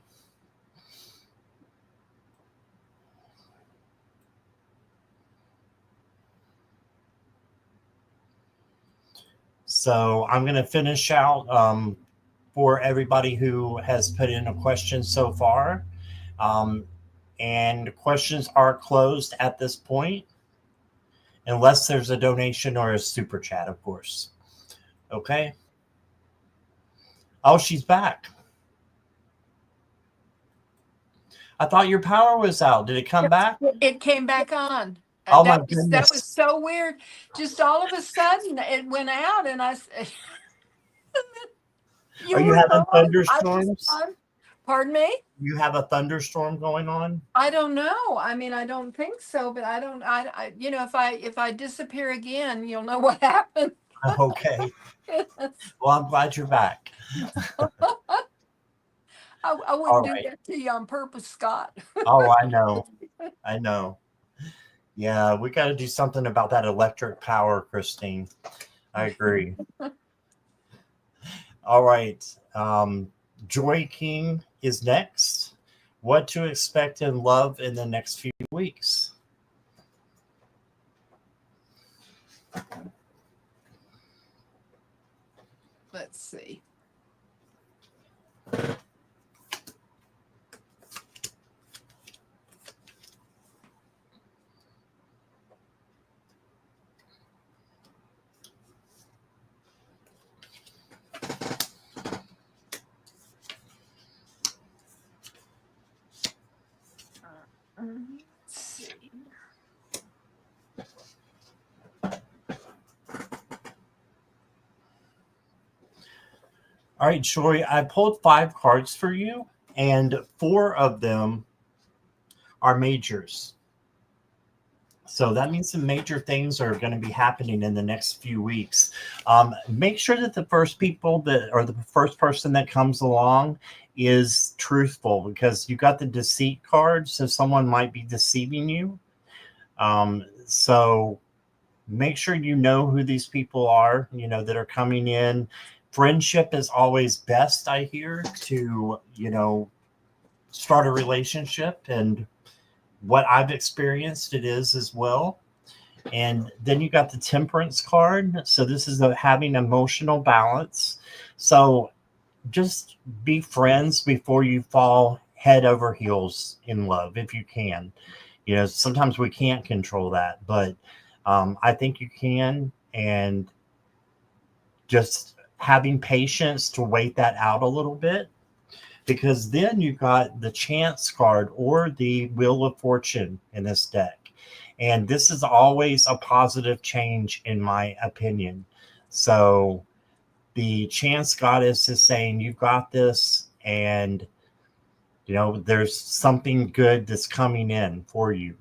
So I'm going to finish out for everybody who has put in a question so far. And questions are closed at this point, unless there's a donation or a super chat, of course. Okay. Oh, she's back. I thought your power was out. Did it come back? It came back on. Oh, my goodness. That was so weird. Just all of a sudden it went out, and I Are you having thunderstorms? Pardon me? You have a thunderstorm going on? I don't know. I mean, I don't think so, but if I disappear again, you'll know what happened. Okay. Well, I'm glad you're back. I All wouldn't do right. that to you on purpose, Scott. Oh, I know. I know. Yeah, we got to do something about that electric power, Christine. I agree. All right. Joy King is next. What to expect in love in the next few weeks? Let's see. Let's see. All right, Joy, I pulled 5 cards for you, and 4 of them are majors. So that means some major things are going to be happening in the next few weeks. Make sure that the first person that comes along is truthful, because you got the deceit card, so someone might be deceiving you. So make sure you know who these people are, that are coming in. Friendship is always best, I hear, to, start a relationship, and what I've experienced, it is as well. And then you got the Temperance card. So this is having emotional balance. So just be friends before you fall head over heels in love, if you can. Sometimes we can't control that, but I think you can. And just having patience to wait that out a little bit, because then you got the Chance card or the Wheel of Fortune in this deck. And this is always a positive change, in my opinion. So the Chance goddess is saying, you've got this, and, there's something good that's coming in for you.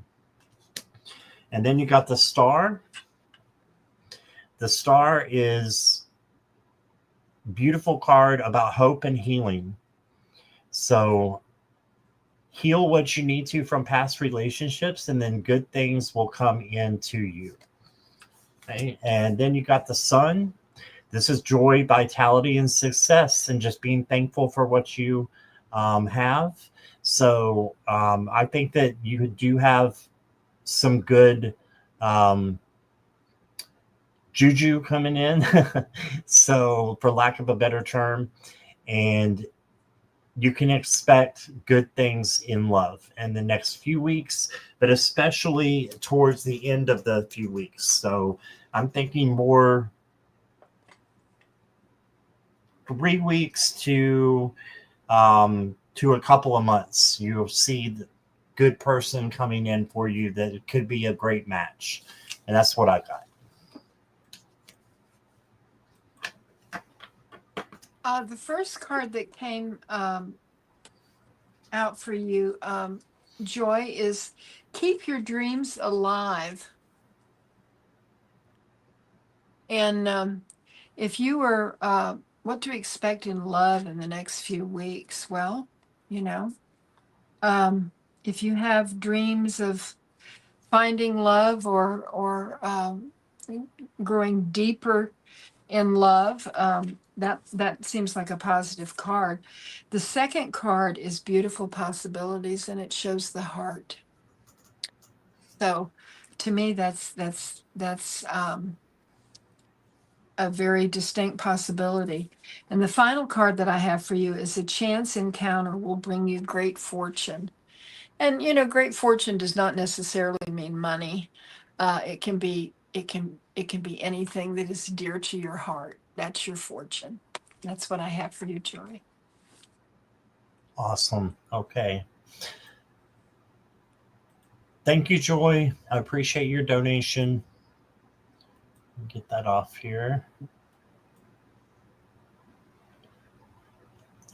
And then you got the Star. The Star is a beautiful card about hope and healing. So heal what you need to from past relationships, and then good things will come into you. Okay? And then you got the Sun. This is joy, vitality, and success, and just being thankful for what you have. So I think that you do have some good juju coming in. So, for lack of a better term, and you can expect good things in love in the next few weeks, but especially towards the end of the few weeks. So I'm thinking more 3 weeks to a couple of months. You'll see the good person coming in for you that it could be a great match. And that's what I got. The first card that came out for you, Joy, is keep your dreams alive. And if you were what to expect in love in the next few weeks, well, if you have dreams of finding love or growing deeper in love, that seems like a positive card. The second card is beautiful possibilities, and it shows the heart. So to me, that's a very distinct possibility. And the final card that I have for you is a chance encounter will bring you great fortune. And great fortune does not necessarily mean money. It can be anything that is dear to your heart. That's your fortune. That's what I have for you, Joy. Awesome. Okay. Thank you, Joy. I appreciate your donation. Get that off here.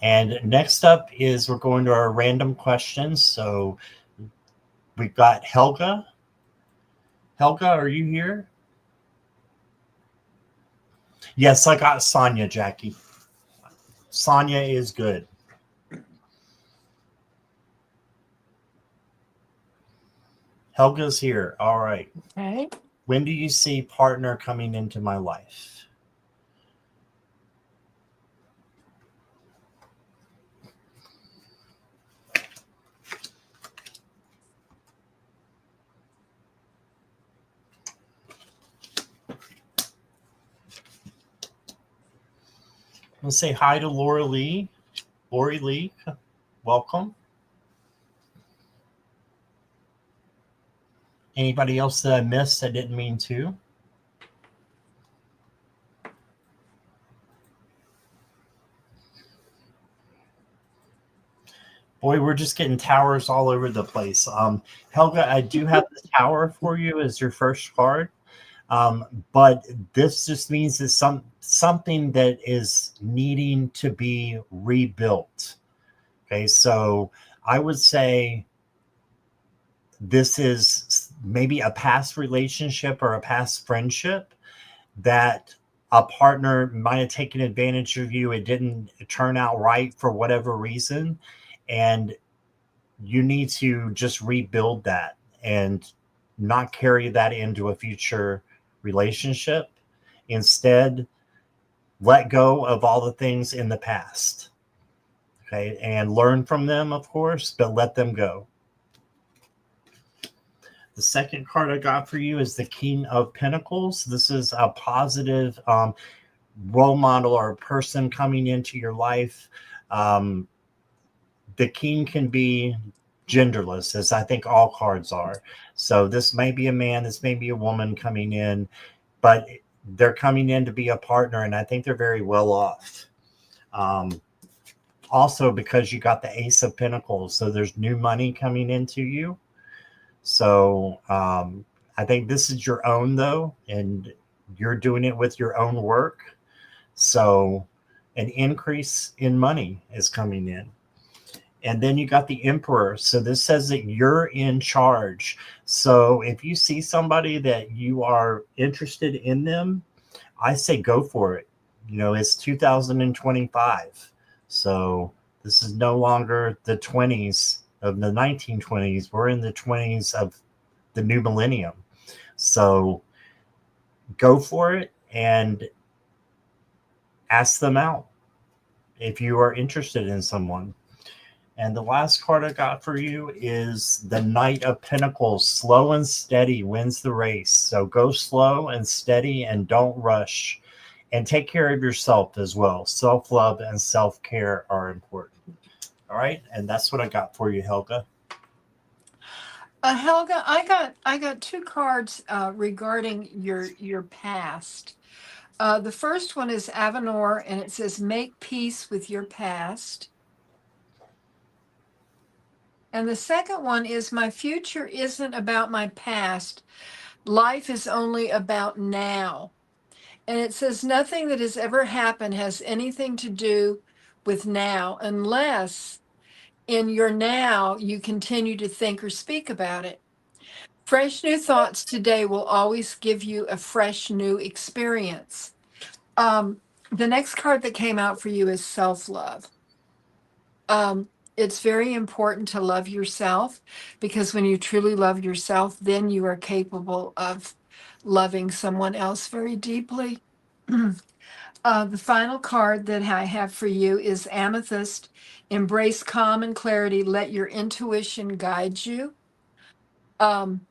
And next up is we're going to our random questions. So we've got Helga. Helga, are you here? Yes, I got Sonia, Jackie. Sonia is good. Helga's here. All right. Okay. When do you see partner coming into my life? Let's say hi to Laura Lee. Lori Lee, welcome. Anybody else that I missed? I didn't mean to. Boy, we're just getting towers all over the place. Helga, I do have the tower for you as your first card. But this just means it's something that is needing to be rebuilt. Okay, so I would say this is maybe a past relationship or a past friendship that a partner might have taken advantage of you. It didn't turn out right for whatever reason. And you need to just rebuild that and not carry that into a future relationship. Instead, let go of all the things in the past. Okay. And learn from them, of course, but let them go. The second card I got for you is the King of Pentacles. This is a positive role model or a person coming into your life. The king can be genderless, as I think all cards are. So this may be a man, this may be a woman coming in, but they're coming in to be a partner, and I think they're very well off. Also, because you got the Ace of Pentacles, so there's new money coming into you. So I think this is your own, though, and you're doing it with your own work. So an increase in money is coming in. And then you got the Emperor. So this says that you're in charge. So if you see somebody that you are interested in them, I say go for it. You know, it's 2025. So this is no longer the 20s of the 1920s. We're in the 20s of the new millennium. So go for it and ask them out if you are interested in someone. And the last card I got for you is the Knight of Pentacles. Slow and steady wins the race. So go slow and steady and don't rush. And take care of yourself as well. Self-love and self-care are important. All right. And that's what I got for you, Helga. Helga, I got two cards regarding your past. The first one is Avenor, and it says, make peace with your past. And the second one is, my future isn't about my past. Life is only about now. And it says, nothing that has ever happened has anything to do with now, unless in your now you continue to think or speak about it. Fresh new thoughts today will always give you a fresh new experience. The next card that came out for you is self-love. It's very important to love yourself, because when you truly love yourself, then you are capable of loving someone else very deeply. The final card that I have for you is Amethyst. Embrace calm and clarity. Let your intuition guide you. Um,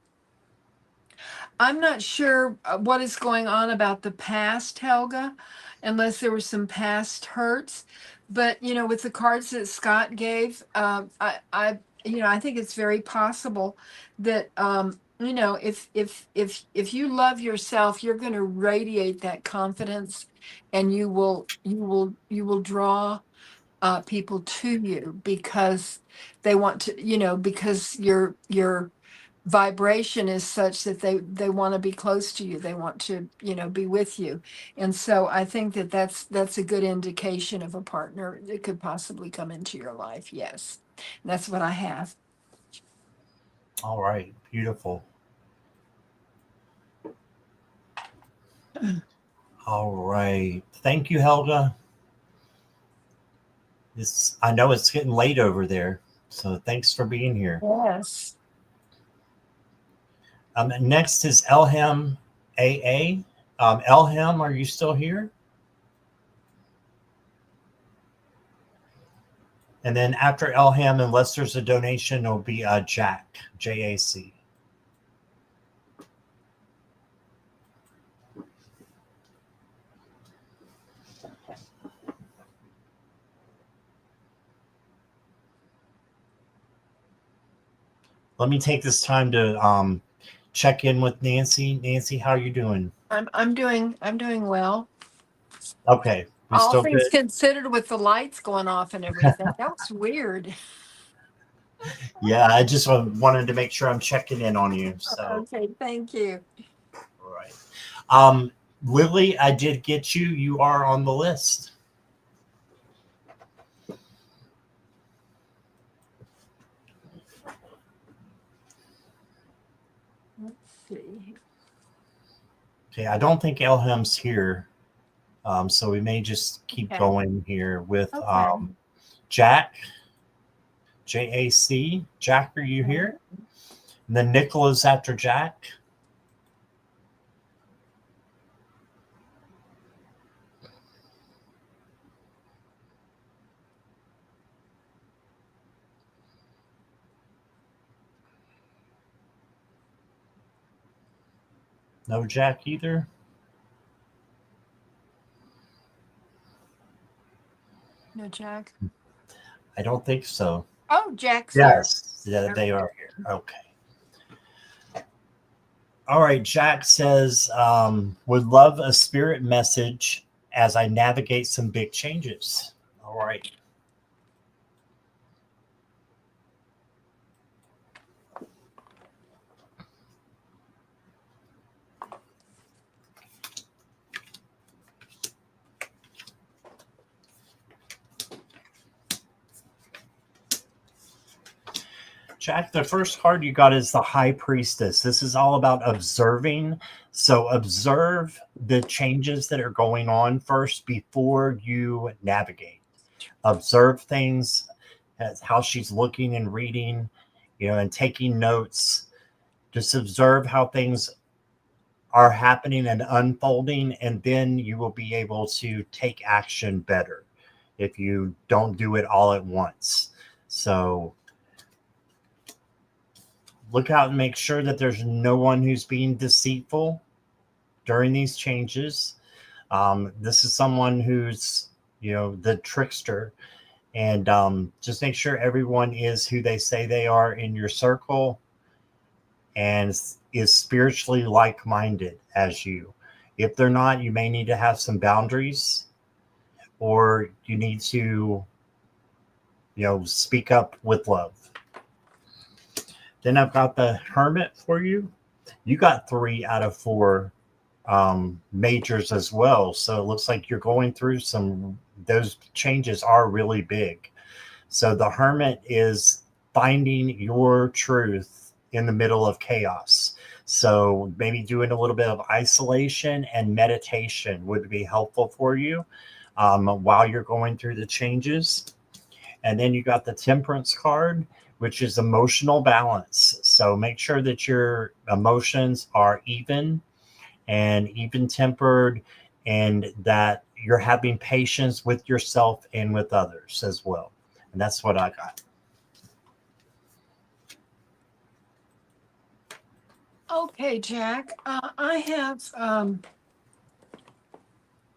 I'm not sure what is going on about the past, Helga, unless there were some past hurts. But with the cards that Scott gave, I think it's very possible that if you love yourself, you're going to radiate that confidence, and you will draw people to you, because they want to, because you're vibration is such that they want to be close to you. They want to, be with you. And so I think that that's a good indication of a partner that could possibly come into your life. Yes. And that's what I have. All right. Beautiful. All right. Thank you, Helga. I know it's getting late over there, so thanks for being here. Yes. Next is Elham AA. Elham, are you still here? And then after Elham, unless there's a donation, it'll be Jack, JAC. Let me take this time to check in with Nancy. Nancy, how are you doing? I'm doing well. Okay. We All still things good? considered, with the lights going off and everything. That was weird. Yeah, I just wanted to make sure I'm checking in on you. So, Okay, thank you. all right. Lily, I did get you. You are on the list. Let's see. Okay, I don't think Elham's here. So we may just keep going here with Jack, JAC. Jack, are you here? And then Nicola's after Jack. No Jack either? No Jack? I don't think so. Oh, Jack's yes. Here. Yeah, they are here. Okay. All right. Jack says, would love a spirit message as I navigate some big changes. All right. Jack, the first card you got is the High Priestess. This is all about observing. So observe the changes that are going on first before you navigate. Observe things, how she's looking and reading, and taking notes. Just observe how things are happening and unfolding, and then you will be able to take action better if you don't do it all at once. So look out and make sure that there's no one who's being deceitful during these changes. This is someone who's, the trickster. And just make sure everyone is who they say they are in your circle and is spiritually like-minded as you. If they're not, you may need to have some boundaries, or you need to, speak up with love. Then I've got the Hermit for you. You got 3 out of 4 majors as well. So it looks like you're going through those changes are really big. So the Hermit is finding your truth in the middle of chaos. So maybe doing a little bit of isolation and meditation would be helpful for you while you're going through the changes. And then you got the Temperance card, which is emotional balance. So make sure that your emotions are even and even tempered, and that you're having patience with yourself and with others as well. And that's what I got. Okay, Jack. I have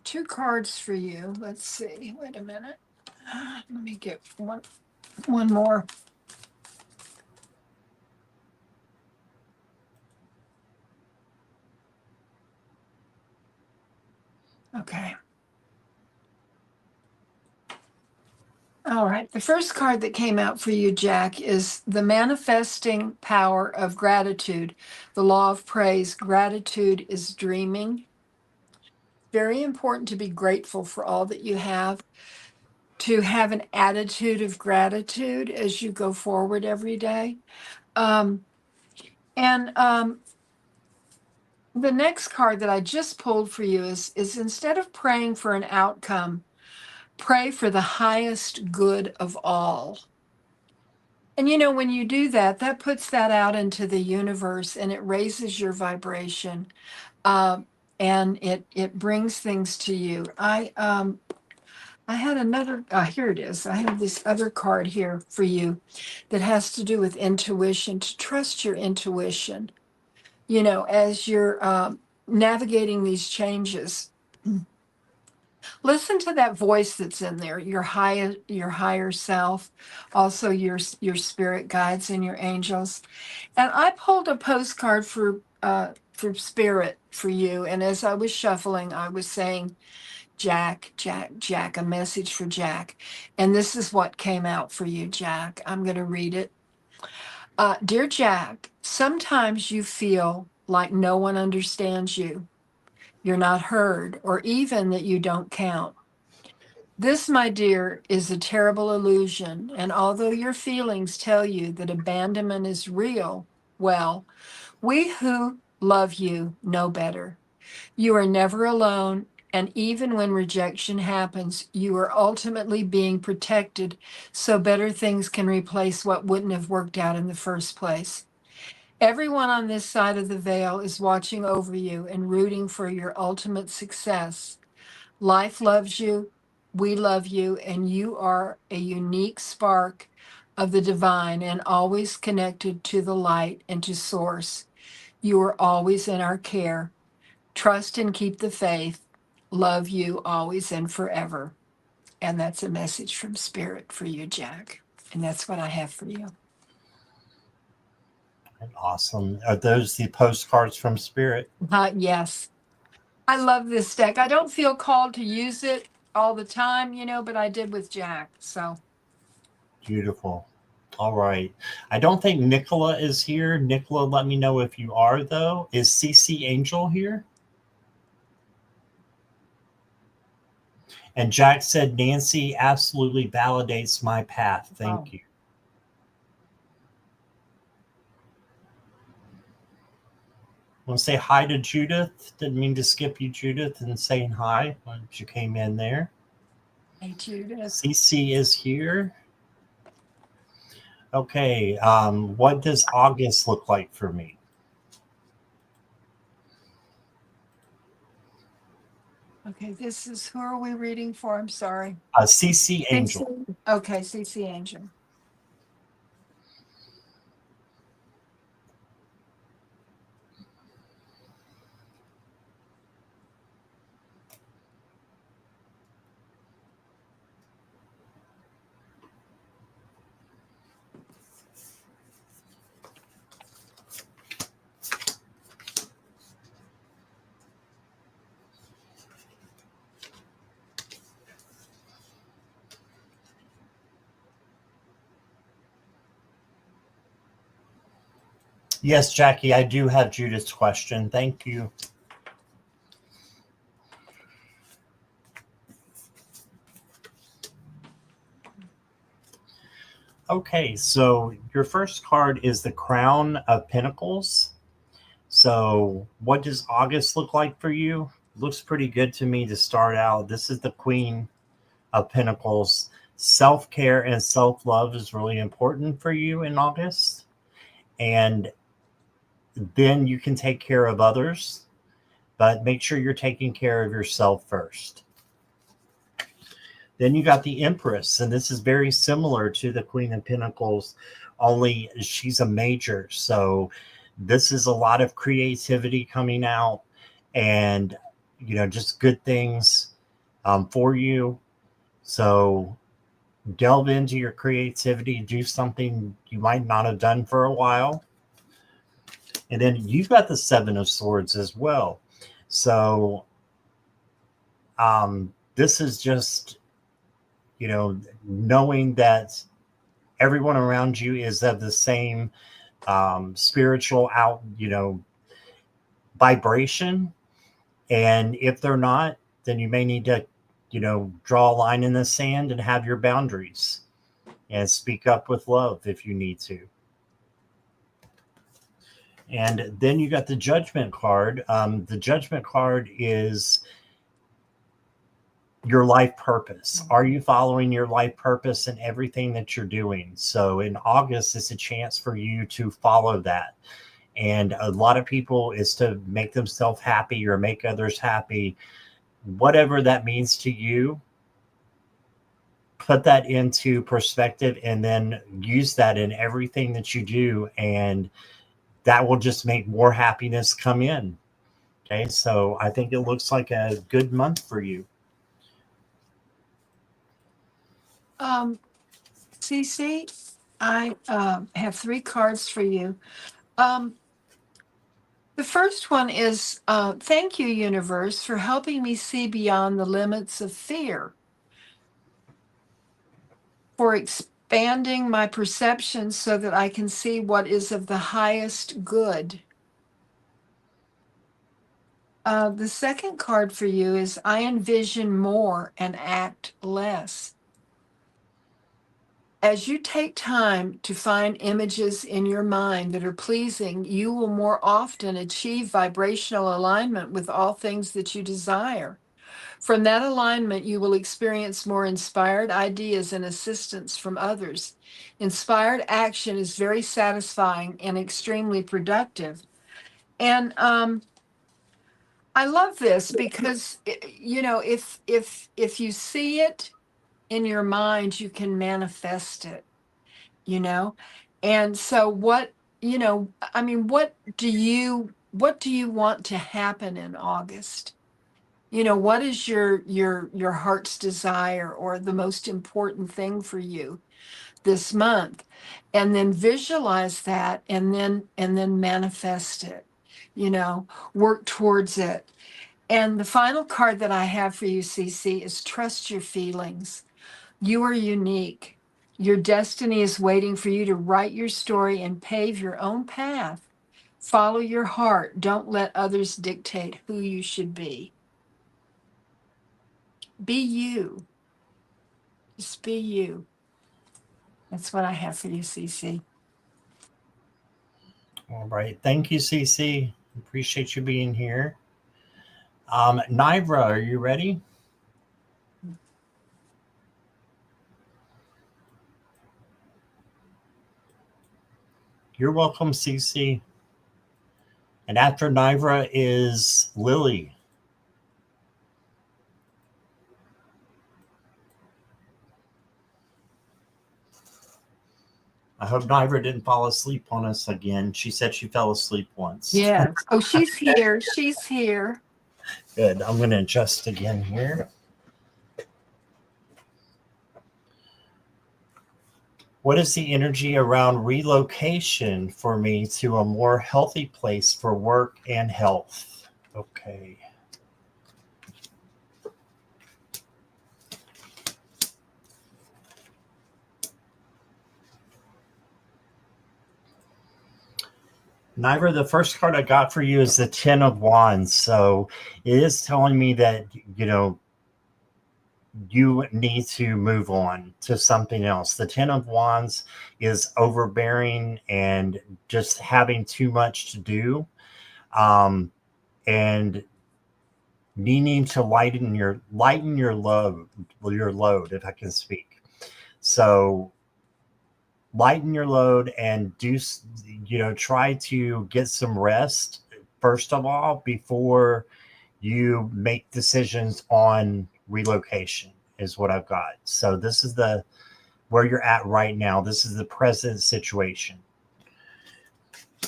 2 cards for you. Let's see. Wait a minute. Let me get one more. Okay. All right. The first card that came out for you, Jack, is the manifesting power of gratitude. The law of praise. Gratitude is dreaming. Very important to be grateful for all that you have, to have an attitude of gratitude as you go forward every day. And the next card that I just pulled for you is instead of praying for an outcome, pray for the highest good of all. And when you do that, that puts that out into the universe and it raises your vibration. And it brings things to you. I had another, here it is. I have this other card here for you that has to do with intuition, to trust your intuition, as you're navigating these changes. Listen to that voice that's in there, your higher self, also your spirit guides and your angels. And I pulled a postcard for spirit for you. And as I was shuffling, I was saying, Jack, a message for Jack. And this is what came out for you, Jack. I'm going to read it. Dear Jack, sometimes you feel like no one understands you. You're not heard, or even that you don't count. This, my dear, is a terrible illusion. And although your feelings tell you that abandonment is real, well, we who love you know better. You are never alone. And even when rejection happens, you are ultimately being protected so better things can replace what wouldn't have worked out in the first place. Everyone on this side of the veil is watching over you and rooting for your ultimate success. Life loves you, we love you, and you are a unique spark of the divine and always connected to the light and to source. You are always in our care. Trust and keep the faith. Love you always and forever. And that's a message from Spirit for you, Jack. And that's what I have for you. Awesome. Are those the postcards from Spirit? Yes. I love this deck. I don't feel called to use it all the time, but I did with Jack. So Beautiful. All right. I don't think Nicola is here. Nicola, let me know if you are, though. Is CC Angel here? And Jack said, Nancy absolutely validates my path. Thank you. I want to say hi to Judith. Didn't mean to skip you, Judith, and saying hi when you came in there. Hey, Judith. CC is here. Okay. What does August look like for me? Okay, this is, who are we reading for? I'm sorry. CC Angel. Okay, CC Angel. Yes, Jackie, I do have Judith's question. Thank you. Okay, so your first card is the Crown of Pentacles. So what does August look like for you? Looks pretty good to me to start out. This is the Queen of Pentacles. Self-care and self-love is really important for you in August. And then you can take care of others, but make sure you're taking care of yourself first. Then you got the Empress, and this is very similar to the Queen of Pentacles, only she's a major. So this is a lot of creativity coming out and, just good things for you. So delve into your creativity, do something you might not have done for a while. And then you've got the Seven of Swords as well. So this is just, knowing that everyone around you is of the same spiritual vibration. And if they're not, then you may need to, draw a line in the sand and have your boundaries and speak up with love if you need to. And then you got the Judgment card. The Judgment card is your life purpose. Are you following your life purpose in everything that you're doing? So in August, it's a chance for you to follow that. And a lot of people is to make themselves happy or make others happy. Whatever that means to you, put that into perspective and then use that in everything that you do. And that will just make more happiness come in. Okay, so I think it looks like a good month for you. CC, I have 3 cards for you. The first one is thank you, universe, for helping me see beyond the limits of fear, for expanding my perception so that I can see what is of the highest good. The second card for you is I envision more and act less. As you take time to find images in your mind that are pleasing, you will more often achieve vibrational alignment with all things that you desire. From that alignment, you will experience more inspired ideas and assistance from others. Inspired action is very satisfying and extremely productive. And I love this because, if you see it in your mind, you can manifest it, And so what do you want to happen in August? What is your heart's desire or the most important thing for you this month? And then visualize that and then manifest it, work towards it. And the final card that I have for you, CC, is trust your feelings. You are unique. Your destiny is waiting for you to write your story and pave your own path. Follow your heart. Don't let others dictate who you should be. Be you. Just be you. That's what I have for you, CC. All right. Thank you, CC. Appreciate you being here. Nivra, are you ready? You're welcome, CC. And after Nivra is Lily. I hope Nivra didn't fall asleep on us again. She said she fell asleep once. Yes. Oh, she's here. She's here. Good. I'm going to adjust again here. What is the energy around relocation for me to a more healthy place for work and health? Okay. Nivra, the first card I got for you is the 10 of Wands. So it is telling me that, you need to move on to something else. The 10 of Wands is overbearing and just having too much to do, and needing to lighten your load, if I can speak. So lighten your load and do, try to get some rest first of all before you make decisions on relocation is what I've got. So this is where you're at right now. This is the present situation.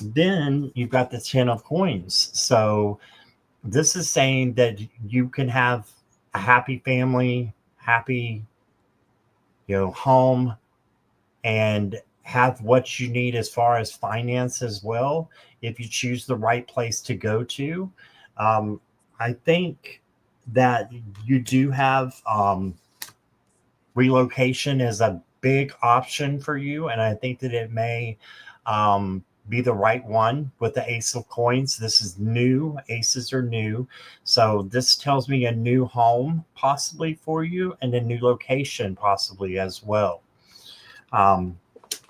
Then you've got the 10 of coins. So this is saying that you can have a happy family, happy, home, and have what you need as far as finance as well, if you choose the right place to go to. I think that you do have relocation is a big option for you, and I think that it may be the right one with the Ace of Coins. This is new. Aces are new. So this tells me a new home possibly for you and a new location possibly as well.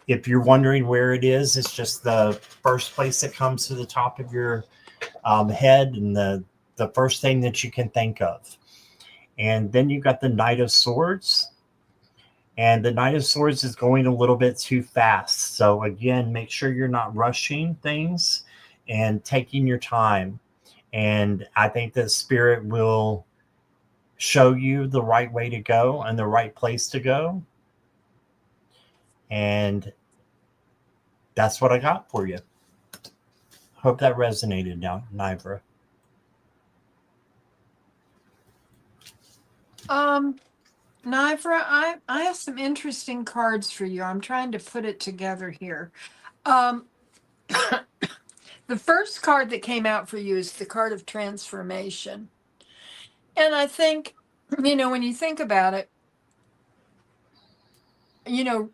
If you're wondering where it is, it's just the first place that comes to the top of your head and the first thing that you can think of. And then you've got the Knight of Swords. And the Knight of Swords is going a little bit too fast. So again, make sure you're not rushing things and taking your time. And I think that Spirit will show you the right way to go and the right place to go. And that's what I got for you. Hope that resonated now, Nivra. Nivra, I have some interesting cards for you. I'm trying to put it together here. The first card that came out for you is the card of transformation. And I think, when you think about it,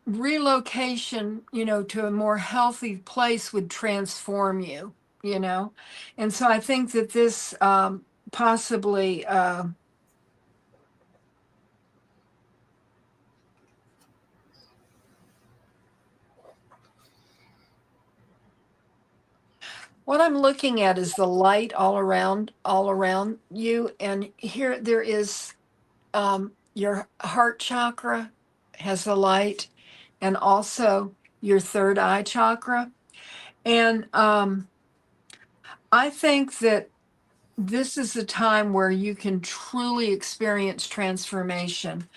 relocation, to a more healthy place would transform you, And so I think that this possibly what I'm looking at is the light all around you. And here there is your heart chakra has the light, and also your third eye chakra. And I think that this is a time where you can truly experience transformation.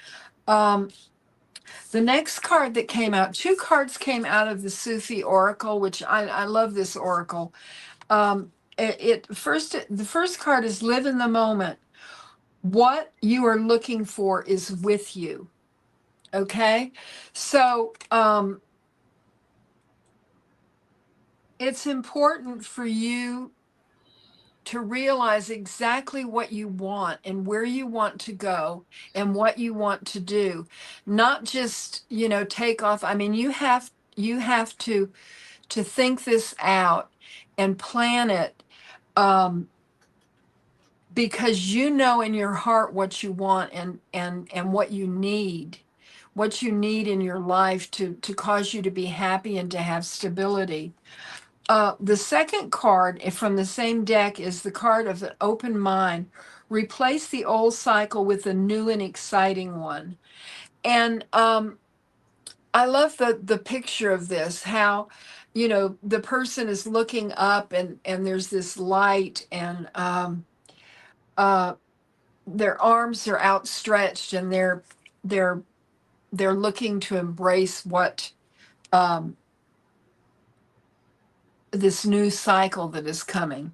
The next card that came out, two cards came out of the Sufi Oracle, which I love this oracle. The first card is live in the moment. What you are looking for is with you. Okay, so it's important for you to realize exactly what you want and where you want to go and what you want to do, not just take off. I mean, you have to think this out and plan it, because in your heart what you want and what you need in your life to cause you to be happy and to have stability. The second card from the same deck is the card of an open mind. Replace the old cycle with a new and exciting one. And I love the picture of this, how, the person is looking up and there's this light, and their arms are outstretched, and they're looking to embrace what this new cycle that is coming.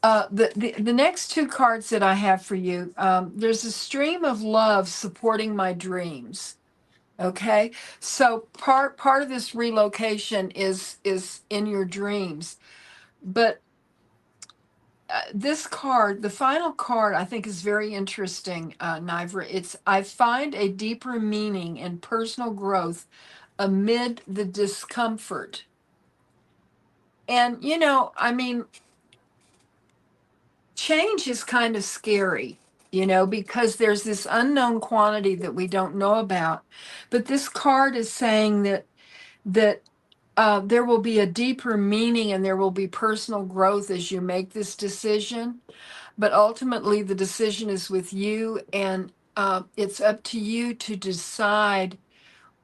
The next two cards that I have for you, there's a stream of love supporting my dreams. Okay, so part of this relocation is in your dreams, but this card, the final card, I think is very interesting, Nivra. It's I find a deeper meaning in personal growth amid the discomfort. And I mean, change is kind of scary, because there's this unknown quantity that we don't know about. But this card is saying that there will be a deeper meaning and there will be personal growth as you make this decision. But ultimately, the decision is with you, and it's up to you to decide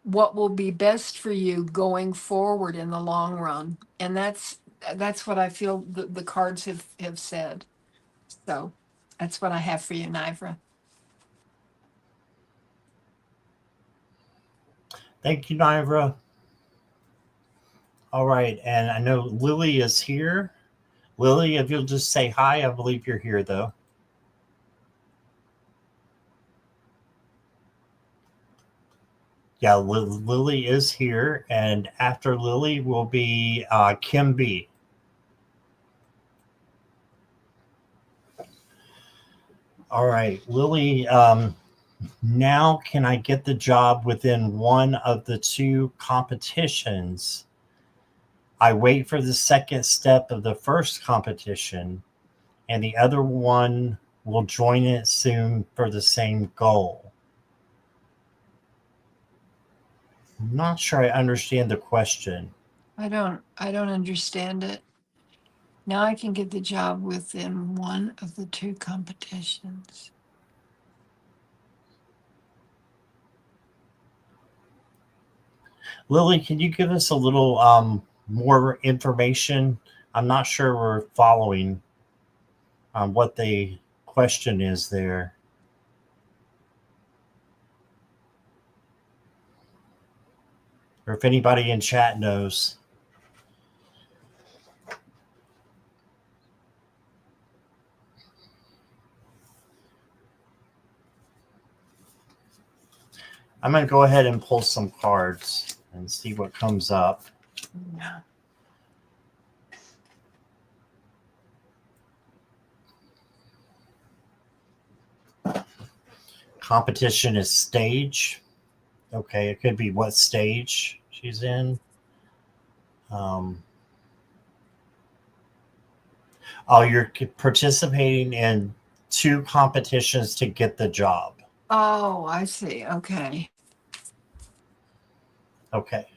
what will be best for you going forward in the long run. And that's what I feel the cards have said. So that's what I have for you, Nivra. Thank you, Nivra. All right, and I know Lily is here. Lily, if you'll just say hi, I believe you're here, though. Yeah, Lily is here, and after Lily will be Kim B. All right, Lily, Now, can I get the job within one of the two competitions? I wait for the second step of the first competition, and the other one will join it soon for the same goal. I'm not sure I understand the question. I don't understand it. Now I can get the job within one of the two competitions. Lily, can you give us a little more information? I'm not sure we're following what the question is there. Or if anybody in chat knows. I'm going to go ahead and pull some cards and see what comes up. Yeah. Competition is stage. Okay, it could be what stage she's in. Oh, you're participating in two competitions to get the job. Oh, I see. Okay. Okay.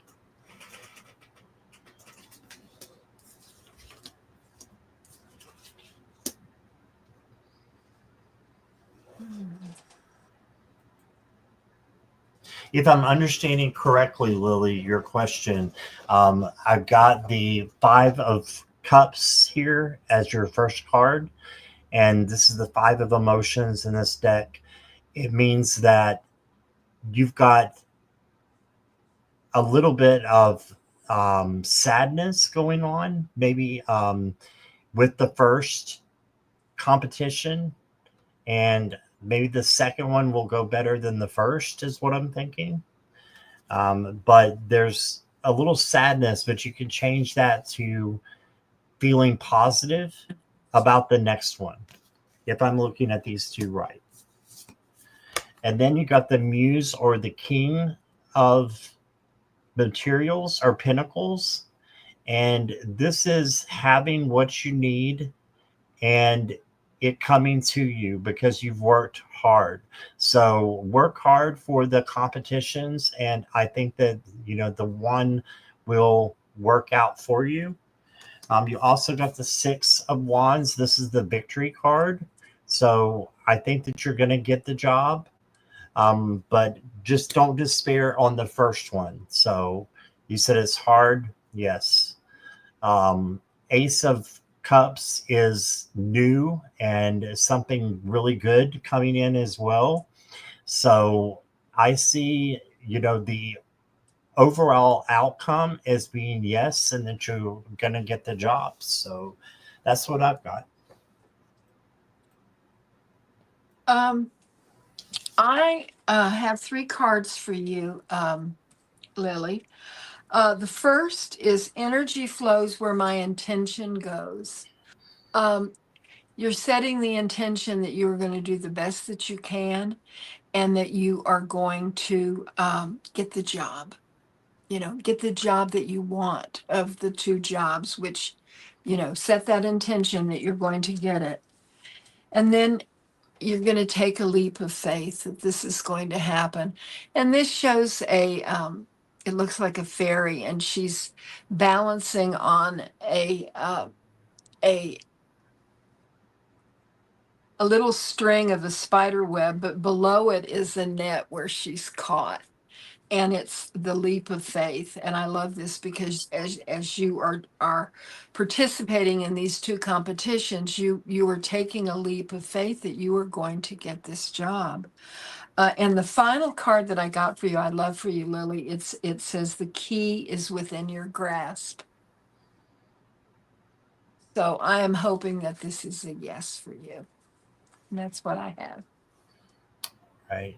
If I'm understanding correctly, Lily, your question, I've got the 5 of Cups here as your first card, and this is the 5 of Emotions in this deck. It means that you've got a little bit of sadness going on, maybe with the first competition, and maybe the second one will go better than the first, is what I'm thinking. But there's a little sadness, but you can change that to feeling positive about the next one, if I'm looking at these two right. And then you got the Muse or the King of Materials or Pentacles. And this is having what you need and it coming to you because you've worked hard. So work hard for the competitions, and I think that the one will work out for you. You also got the 6 of Wands. This is the victory card. So I think that you're going to get the job, but just don't despair on the first one. So you said it's hard. Yes. Ace of Cups is new and something really good coming in as well. So I see, the overall outcome as being yes, and that you're going to get the job. So that's what I've got. I have 3 cards for you, Lily. The first is energy flows where my intention goes. You're setting the intention that you're going to do the best that you can and that you are going to get the job, get the job that you want of the 2 jobs, which, set that intention that you're going to get it. And then you're going to take a leap of faith that this is going to happen. And this shows it looks like a fairy, and she's balancing on a little string of a spider web, but below it is a net where she's caught. And it's the leap of faith. And I love this because as you are participating in these 2 competitions, you are taking a leap of faith that you are going to get this job. And the final card that I got for you, I love for you, Lily. It says the key is within your grasp. So I am hoping that this is a yes for you. And that's what I have. Right.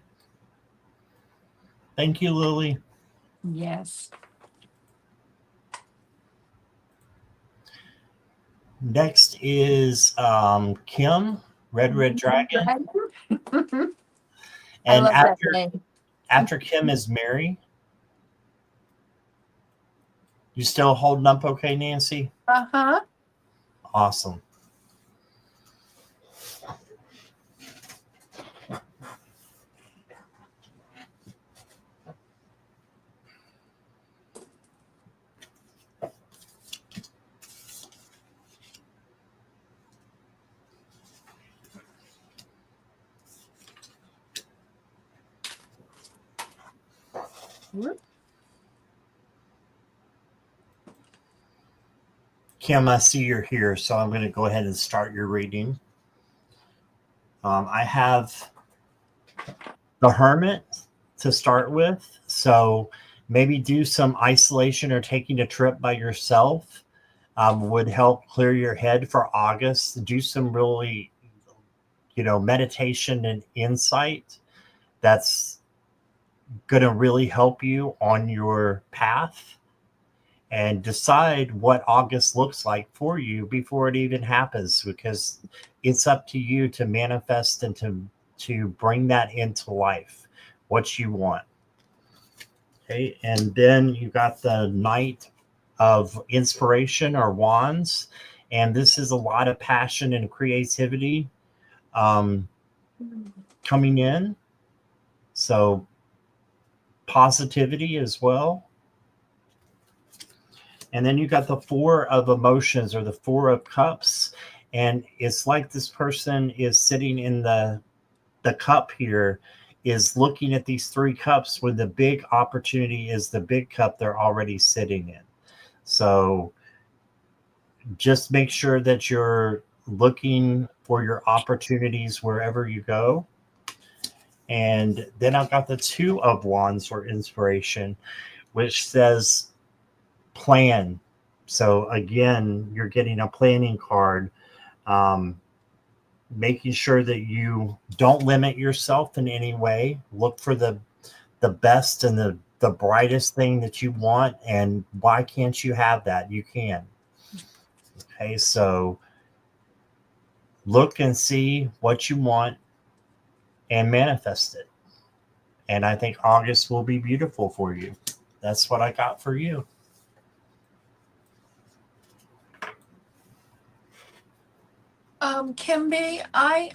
Thank you, Lily. Yes. Next is Kim, Red Dragon. I And love that name. after Kim is Mary. You still holding up okay, Nancy? Uh-huh. Awesome. Kim, I see you're here, so I'm going to go ahead and start your reading. I have the Hermit to start with, so maybe do some isolation or taking a trip by yourself would help clear your head for August. Do some really, meditation and insight. That's going to really help you on your path, and decide what August looks like for you before it even happens, because it's up to you to manifest and to bring that into life, what you want. Okay, and then you got the Knight of Inspiration or Wands, and this is a lot of passion and creativity coming in, so positivity as well. And then you got the Four of Emotions or the Four of Cups. And it's like this person is sitting in the cup here, is looking at these three cups, when the big opportunity is the big cup they're already sitting in. So just make sure that you're looking for your opportunities wherever you go. And then I've got the Two of Wands or Inspiration, which says plan. So again, you're getting a planning card, making sure that you don't limit yourself in any way. Look for the best and the brightest thing that you want, and why can't you have that? You can. Okay, so look and see what you want and manifest it. And I think August will be beautiful for you. That's what I got for you. Kimby, I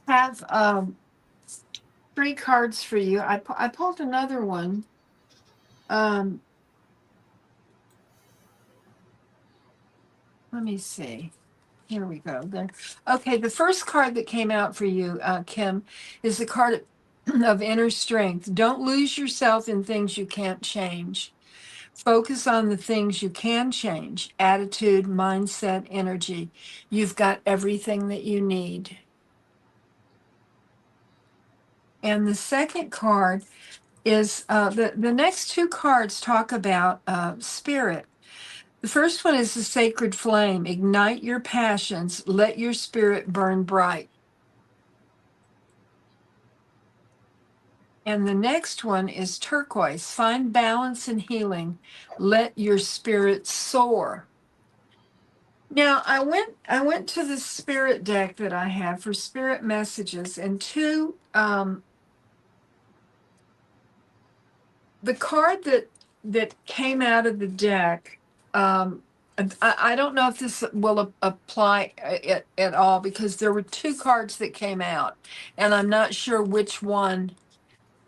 have 3 cards for you. I pulled another one. Let me see. Here we go. There. Okay, the first card that came out for you, Kim, is the card of inner strength. Don't lose yourself in things you can't change. Focus on the things you can change: attitude, mindset, energy. You've got everything that you need. And the second card is the next 2 cards talk about spirit. The first one is the sacred flame. Ignite your passions. Let your spirit burn bright. And the next one is turquoise. Find balance and healing. Let your spirit soar. Now, I went to the spirit deck that I have for spirit messages, and the card that came out of the deck, I don't know if this will apply at all, because there were 2 cards that came out, and I'm not sure which one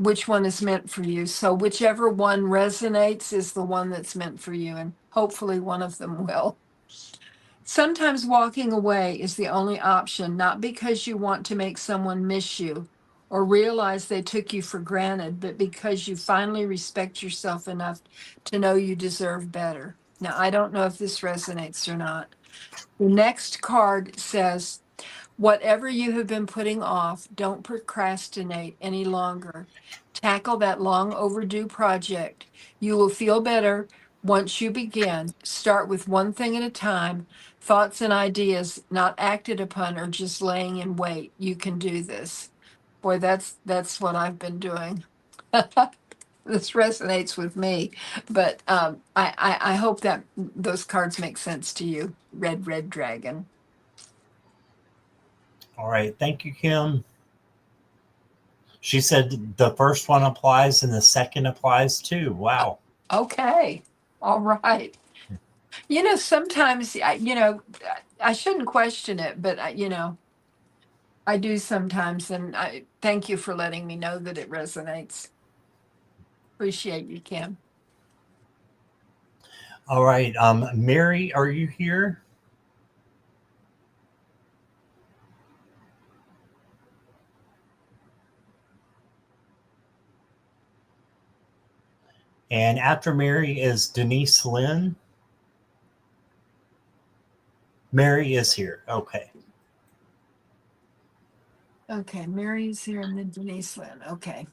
is meant for you. So whichever one resonates is the one that's meant for you, and hopefully one of them will. Sometimes walking away is the only option, not because you want to make someone miss you or realize they took you for granted, but because you finally respect yourself enough to know you deserve better. Now, I don't know if this resonates or not. The next card says, whatever you have been putting off, don't procrastinate any longer. Tackle that long overdue project. You will feel better once you begin. Start with one thing at a time. Thoughts and ideas not acted upon are just laying in wait. You can do this. Boy, that's what I've been doing. This resonates with me, but I hope that those cards make sense to you. Red Dragon. All right. Thank you, Kim. She said the first one applies and the second applies too. Wow. Okay. All right. Sometimes, I shouldn't question it, but I do sometimes. And I thank you for letting me know that it resonates. Appreciate you, Kim. All right. Mary, are you here? And after Mary is Denise Lynn. Mary is here. Okay. Okay. Mary's here and then Denise Lynn. Okay.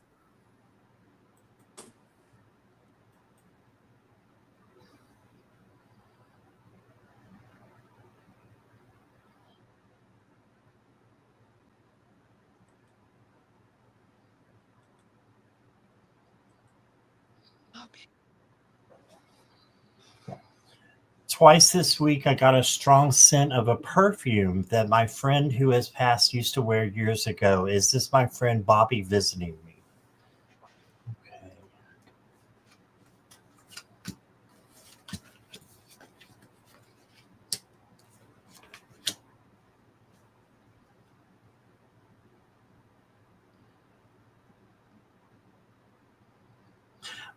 Okay. Twice this week, I got a strong scent of a perfume that my friend who has passed used to wear years ago. Is this my friend Bobby visiting me? Okay.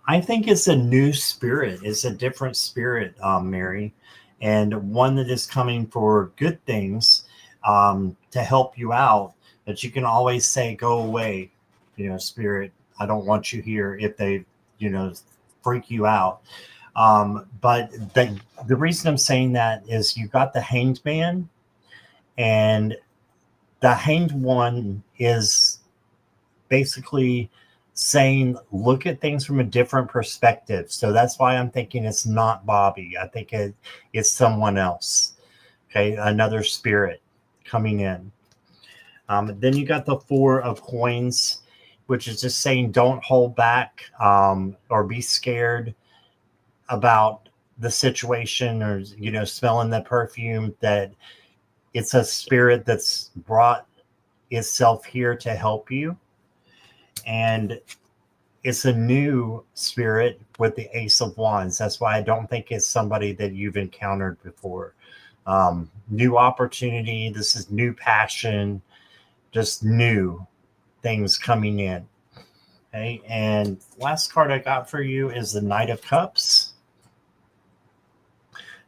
I think it's a new spirit. It's a different spirit, Mary, and one that is coming for good things to help you out. But you can always say, "Go away," spirit. I don't want you here. If they, you know, freak you out. But the reason I'm saying that is you got the Hanged Man, and the Hanged One is basically saying look at things from a different perspective. So that's why I'm thinking it's not Bobby. I think it's someone else. Okay, another spirit coming in. Then you got the Four of Coins, which is just saying don't hold back or be scared about the situation, or smelling the perfume. That it's a spirit that's brought itself here to help you, and it's a new spirit with the Ace of Wands. That's why I don't think it's somebody that you've encountered before. New opportunity. This is new passion, just new things coming in. Okay. And last card I got for you is the Knight of Cups.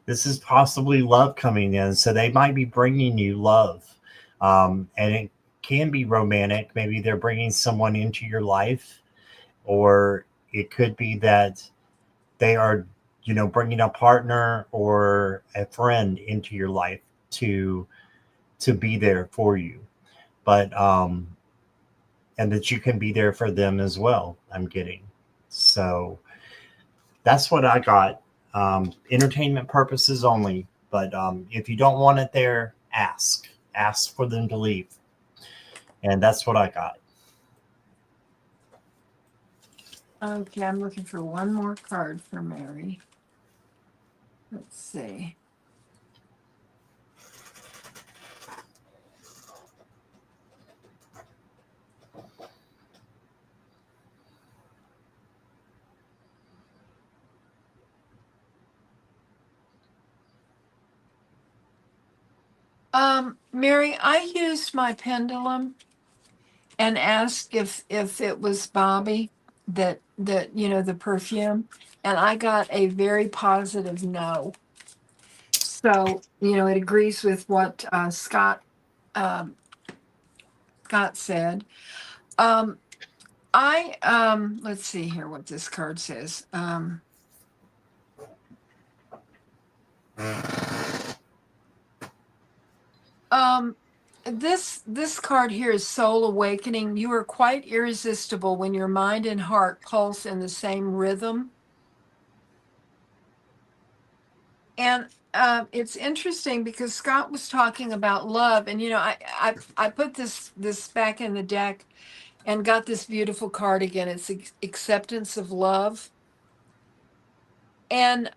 This is possibly love coming in. So they might be bringing you love. And it can be romantic. Maybe they're bringing someone into your life, or it could be that they are bringing a partner or a friend into your life to be there for you, but and that you can be there for them as well. I'm getting, so that's what I got. Entertainment purposes only, but if you don't want it there, ask for them to leave, and that's what I got. Okay, I'm looking for one more card for Mary. Let's see. Mary, I used my pendulum and asked if it was Bobby, that the perfume, and I got a very positive no. So it agrees with what um, Scott said. Um, I let's see here what this card says. Um, this card here is Soul Awakening. You are quite irresistible when your mind and heart pulse in the same rhythm. And it's interesting because Scott was talking about love, and I put this back in the deck and got this beautiful card again. It's acceptance of love, and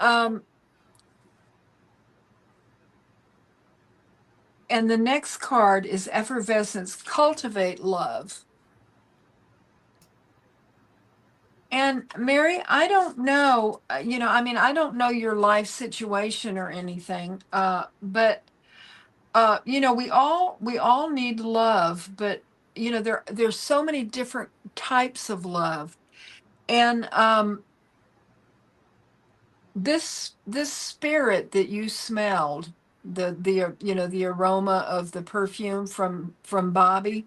And the next card is Effervescence, Cultivate Love. And Mary, I don't know, I don't know your life situation or anything, but we all need love, but there's so many different types of love, and this spirit that you smelled, the aroma of the perfume from Bobby,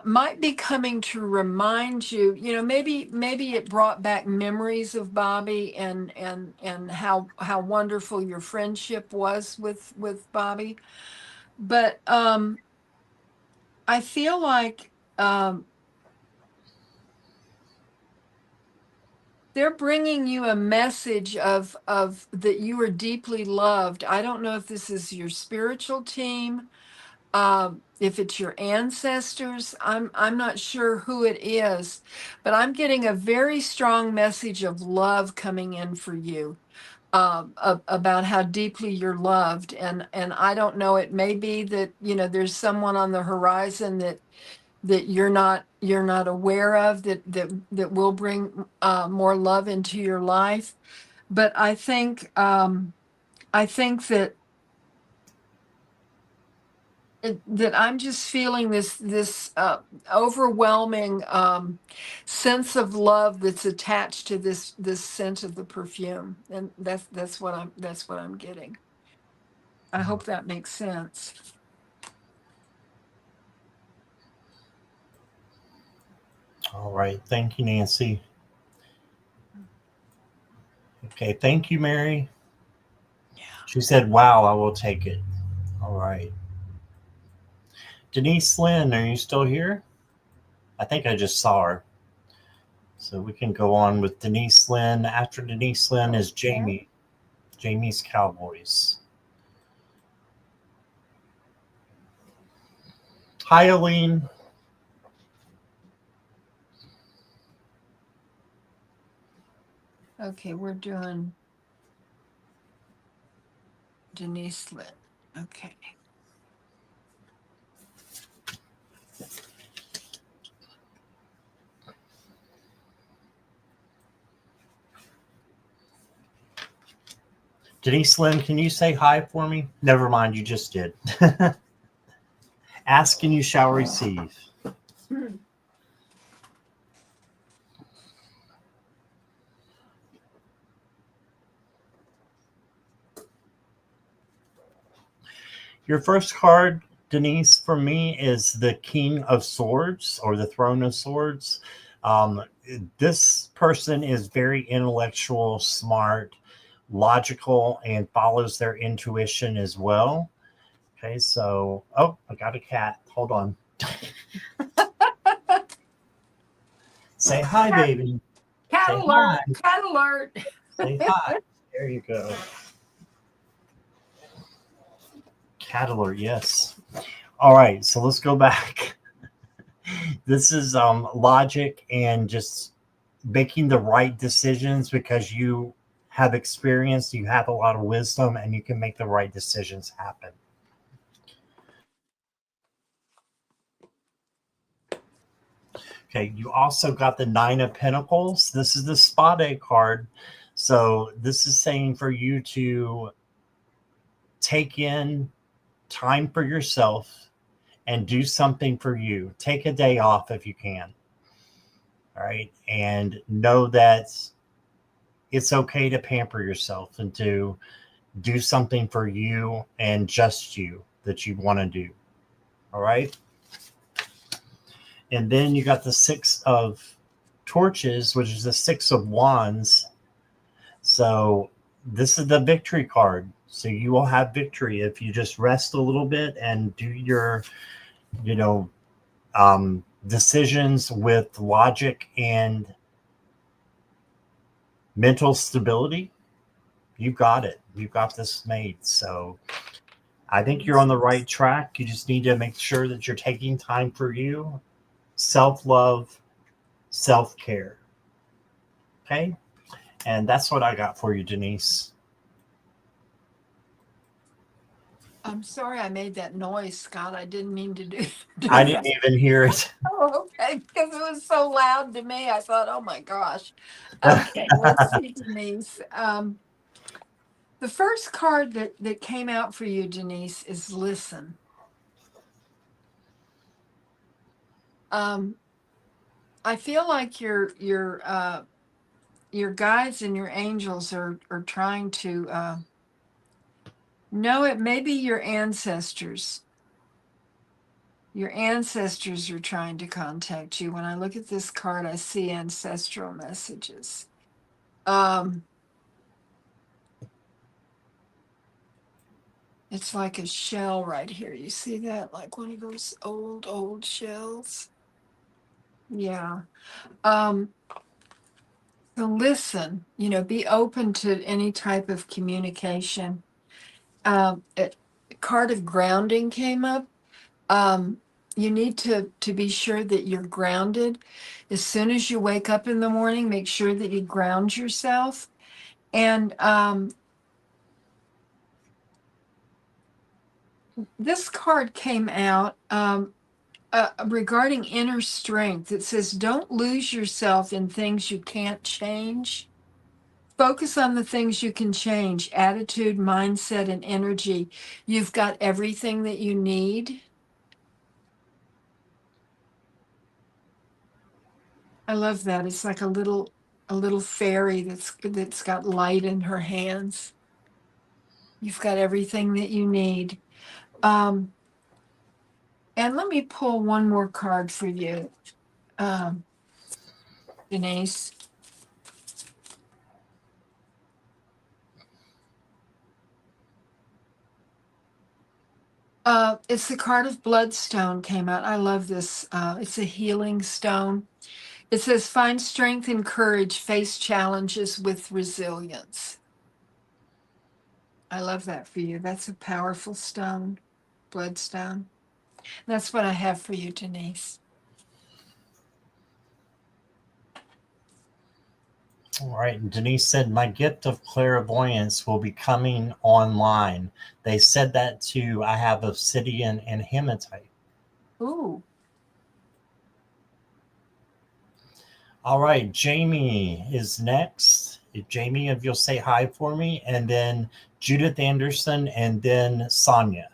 might be coming to remind you, maybe it brought back memories of Bobby, and how wonderful your friendship was with Bobby. But I feel like they're bringing you a message of that you are deeply loved. I don't know if this is your spiritual team, if it's your ancestors. I'm not sure who it is, but I'm getting a very strong message of love coming in for you, about how deeply you're loved. And I don't know, it may be that there's someone on the horizon that you're not aware of, that will bring more love into your life. But I think that I'm just feeling this overwhelming sense of love that's attached to this scent of the perfume, and that's what I'm getting. I hope that makes sense. All right. Thank you, Nancy. Okay. Thank you, Mary. She said, wow, I will take it. All right. Denise Lynn, are you still here? I think I just saw her. So we can go on with Denise Lynn. After Denise Lynn is Jamie. Jamie's Cowboys. Hi, Aline. Okay, we're doing Denise Lynn. Okay. Denise Lynn, can you say hi for me? Never mind, you just did. Ask and you shall receive. Your first card, Denise, for me is the King of Swords, or the Throne of Swords. This person is very intellectual, smart, logical, and follows their intuition as well. Okay, so, oh, I got a cat. Hold on. Say hi, baby. Cat Say alert! hi. Cat alert! Say hi. There you go. Cat alert, yes. All right, so let's go back. This is logic and just making the right decisions, because you have experience, you have a lot of wisdom, and you can make the right decisions happen. Okay, you also got the Nine of Pentacles. This is the Spade card. So this is saying for you to take in time for yourself and do something for you. Take a day off if you can. All right. And know that it's okay to pamper yourself and to do something for you and just you that you want to do. All right. And then you got the Six of Torches, which is the Six of Wands. So this is the victory card. So you will have victory if you just rest a little bit and do your, decisions with logic and mental stability. You've got it. You've got this made. So I think you're on the right track. You just need to make sure that you're taking time for you, self-love, self-care. Okay? And that's what I got for you, Denise. I'm sorry I made that noise, Scott. I didn't mean to do I that. didn't even hear it. Oh, okay, because it was so loud to me. I thought, oh my gosh. Okay, let's see, Denise. The first card that came out for you, Denise, is listen. I feel like your guides and your angels are trying to no, it may be your ancestors. Your ancestors are trying to contact you. When I look at this card, I see ancestral messages. It's like a shell right here. You see that? Like one of those old shells. Yeah. So listen, be open to any type of communication. A card of grounding came up. You need to be sure that you're grounded. As soon as you wake up in the morning, make sure that you ground yourself. And this card came out regarding inner strength. It says, don't lose yourself in things you can't change. Focus on the things you can change: attitude, mindset, and energy. You've got everything that you need. I love that. It's like a little fairy that's got light in her hands. You've got everything that you need. And let me pull one more card for you, Denise. It's the card of Bloodstone came out. I love this. It's a healing stone. It says, find strength and courage, face challenges with resilience. I love that for you. That's a powerful stone, Bloodstone. That's what I have for you, Denise. All right. And Denise said, my gift of clairvoyance will be coming online. They said that too. I have obsidian and hematite. Ooh. All right. Jamie is next. Jamie, if you'll say hi for me, and then Judith Anderson, and then Sonia.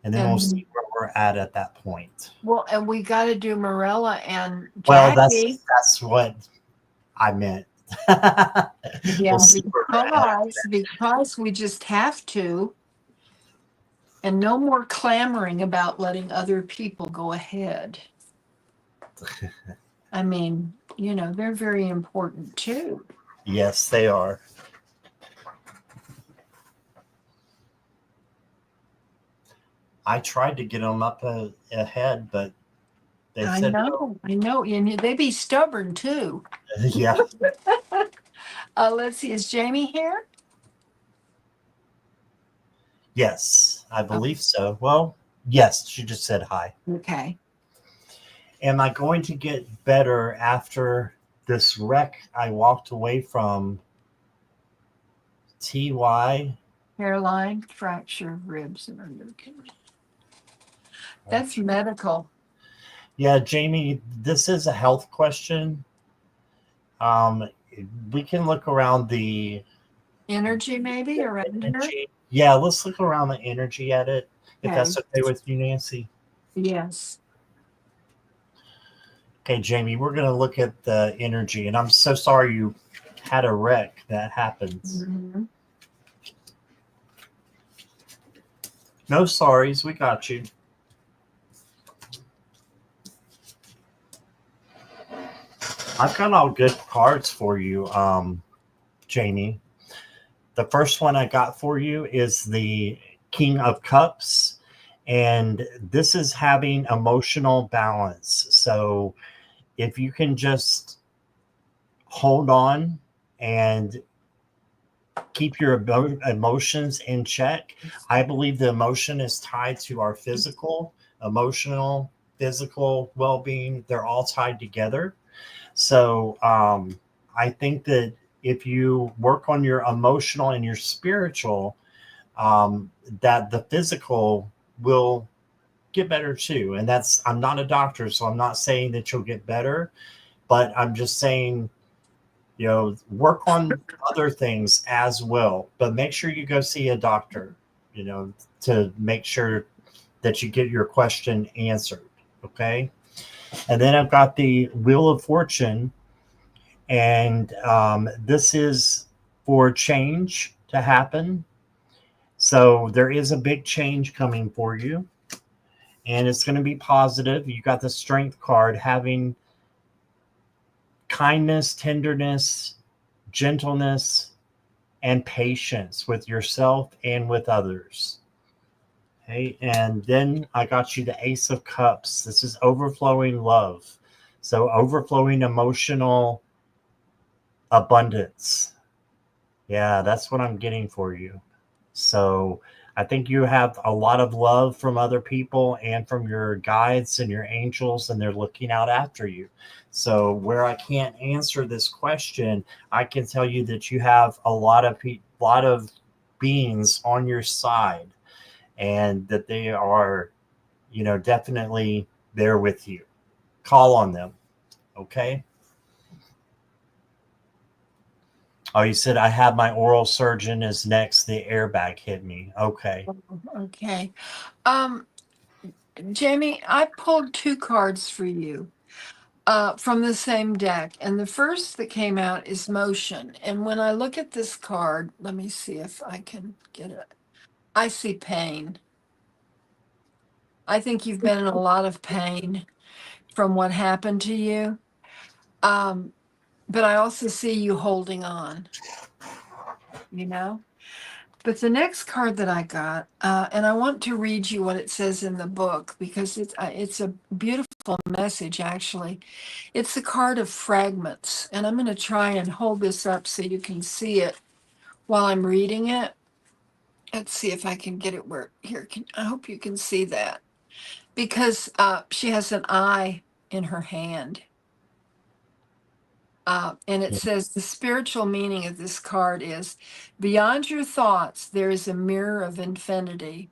And then we'll see where we're at that point. Well, and we got to do Morella and Jackie. Well, that's what I meant. Yeah, we'll because we just have to. And no more clamoring about letting other people go ahead. I mean, they're very important too. Yes, they are. I tried to get them up ahead, but they said no. I know. And they be stubborn too. Yeah. Let's see. Is Jamie here? Yes, I believe so. Well, yes, she just said hi. Okay. Am I going to get better after this wreck I walked away from? TY? Hairline, fracture of ribs and undercarriage. That's medical. Yeah, Jamie, this is a health question. We can look around the energy, maybe around her. Yeah, let's look around the energy at it, if Okay. that's okay with you, Nancy. Yes. Okay, Jamie, we're going to look at the energy, and I'm so sorry you had a wreck. That happens. Mm-hmm. No sorries, we got you. I've got all good cards for you, Jamie. The first one I got for you is the King of Cups, and this is having emotional balance. So if you can just hold on and keep your emotions in check. I believe the emotion is tied to our emotional, physical well-being. They're all tied together. So I think that if you work on your emotional and your spiritual, that the physical will get better too. And that's, I'm not a doctor, so I'm not saying that you'll get better, but I'm just saying, work on other things as well. But make sure you go see a doctor, to make sure that you get your question answered. Okay. And then I've got the Wheel of Fortune, and this is for change to happen. So there is a big change coming for you, and it's going to be positive. You got the Strength card, having kindness, tenderness, gentleness, and patience with yourself and with others. Okay, and then I got you the Ace of Cups. This is overflowing love. So overflowing emotional abundance. Yeah, that's what I'm getting for you. So I think you have a lot of love from other people and from your guides and your angels, and they're looking out after you. So where I can't answer this question, I can tell you that you have a lot of beings on your side, and that they are, definitely there with you. Call on them. Okay. Oh, you said I have my oral surgeon is next. The airbag hit me. Okay. Okay. Um, Jamie, I pulled two cards for you from the same deck. And the first that came out is motion. And when I look at this card, let me see if I can get it. I see pain. I think you've been in a lot of pain from what happened to you. Um, but I also see you holding on, you know? But the next card that I got, and I want to read you what it says in the book because it's a beautiful message, actually. It's the card of fragments. And I'm going to try and hold this up so you can see it while I'm reading it. Let's see if I can get it where here. I hope you can see that because she has an eye in her hand. And it says the spiritual meaning of this card is beyond your thoughts, there is a mirror of infinity.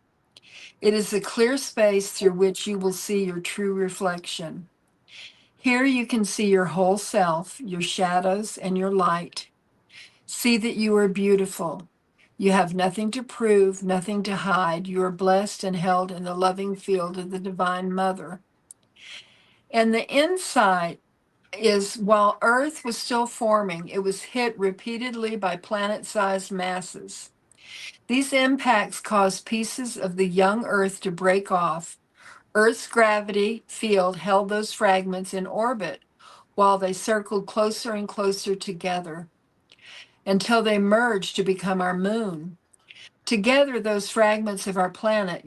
It is a clear space through which you will see your true reflection. Here you can see your whole self, your shadows, and your light. See that you are beautiful. You have nothing to prove, nothing to hide. You are blessed and held in the loving field of the Divine Mother. And the insight is while Earth was still forming, it was hit repeatedly by planet sized masses. These impacts caused pieces of the young Earth to break off. Earth's gravity field held those fragments in orbit while they circled closer and closer together until they merged to become our moon. Together, those fragments of our planet's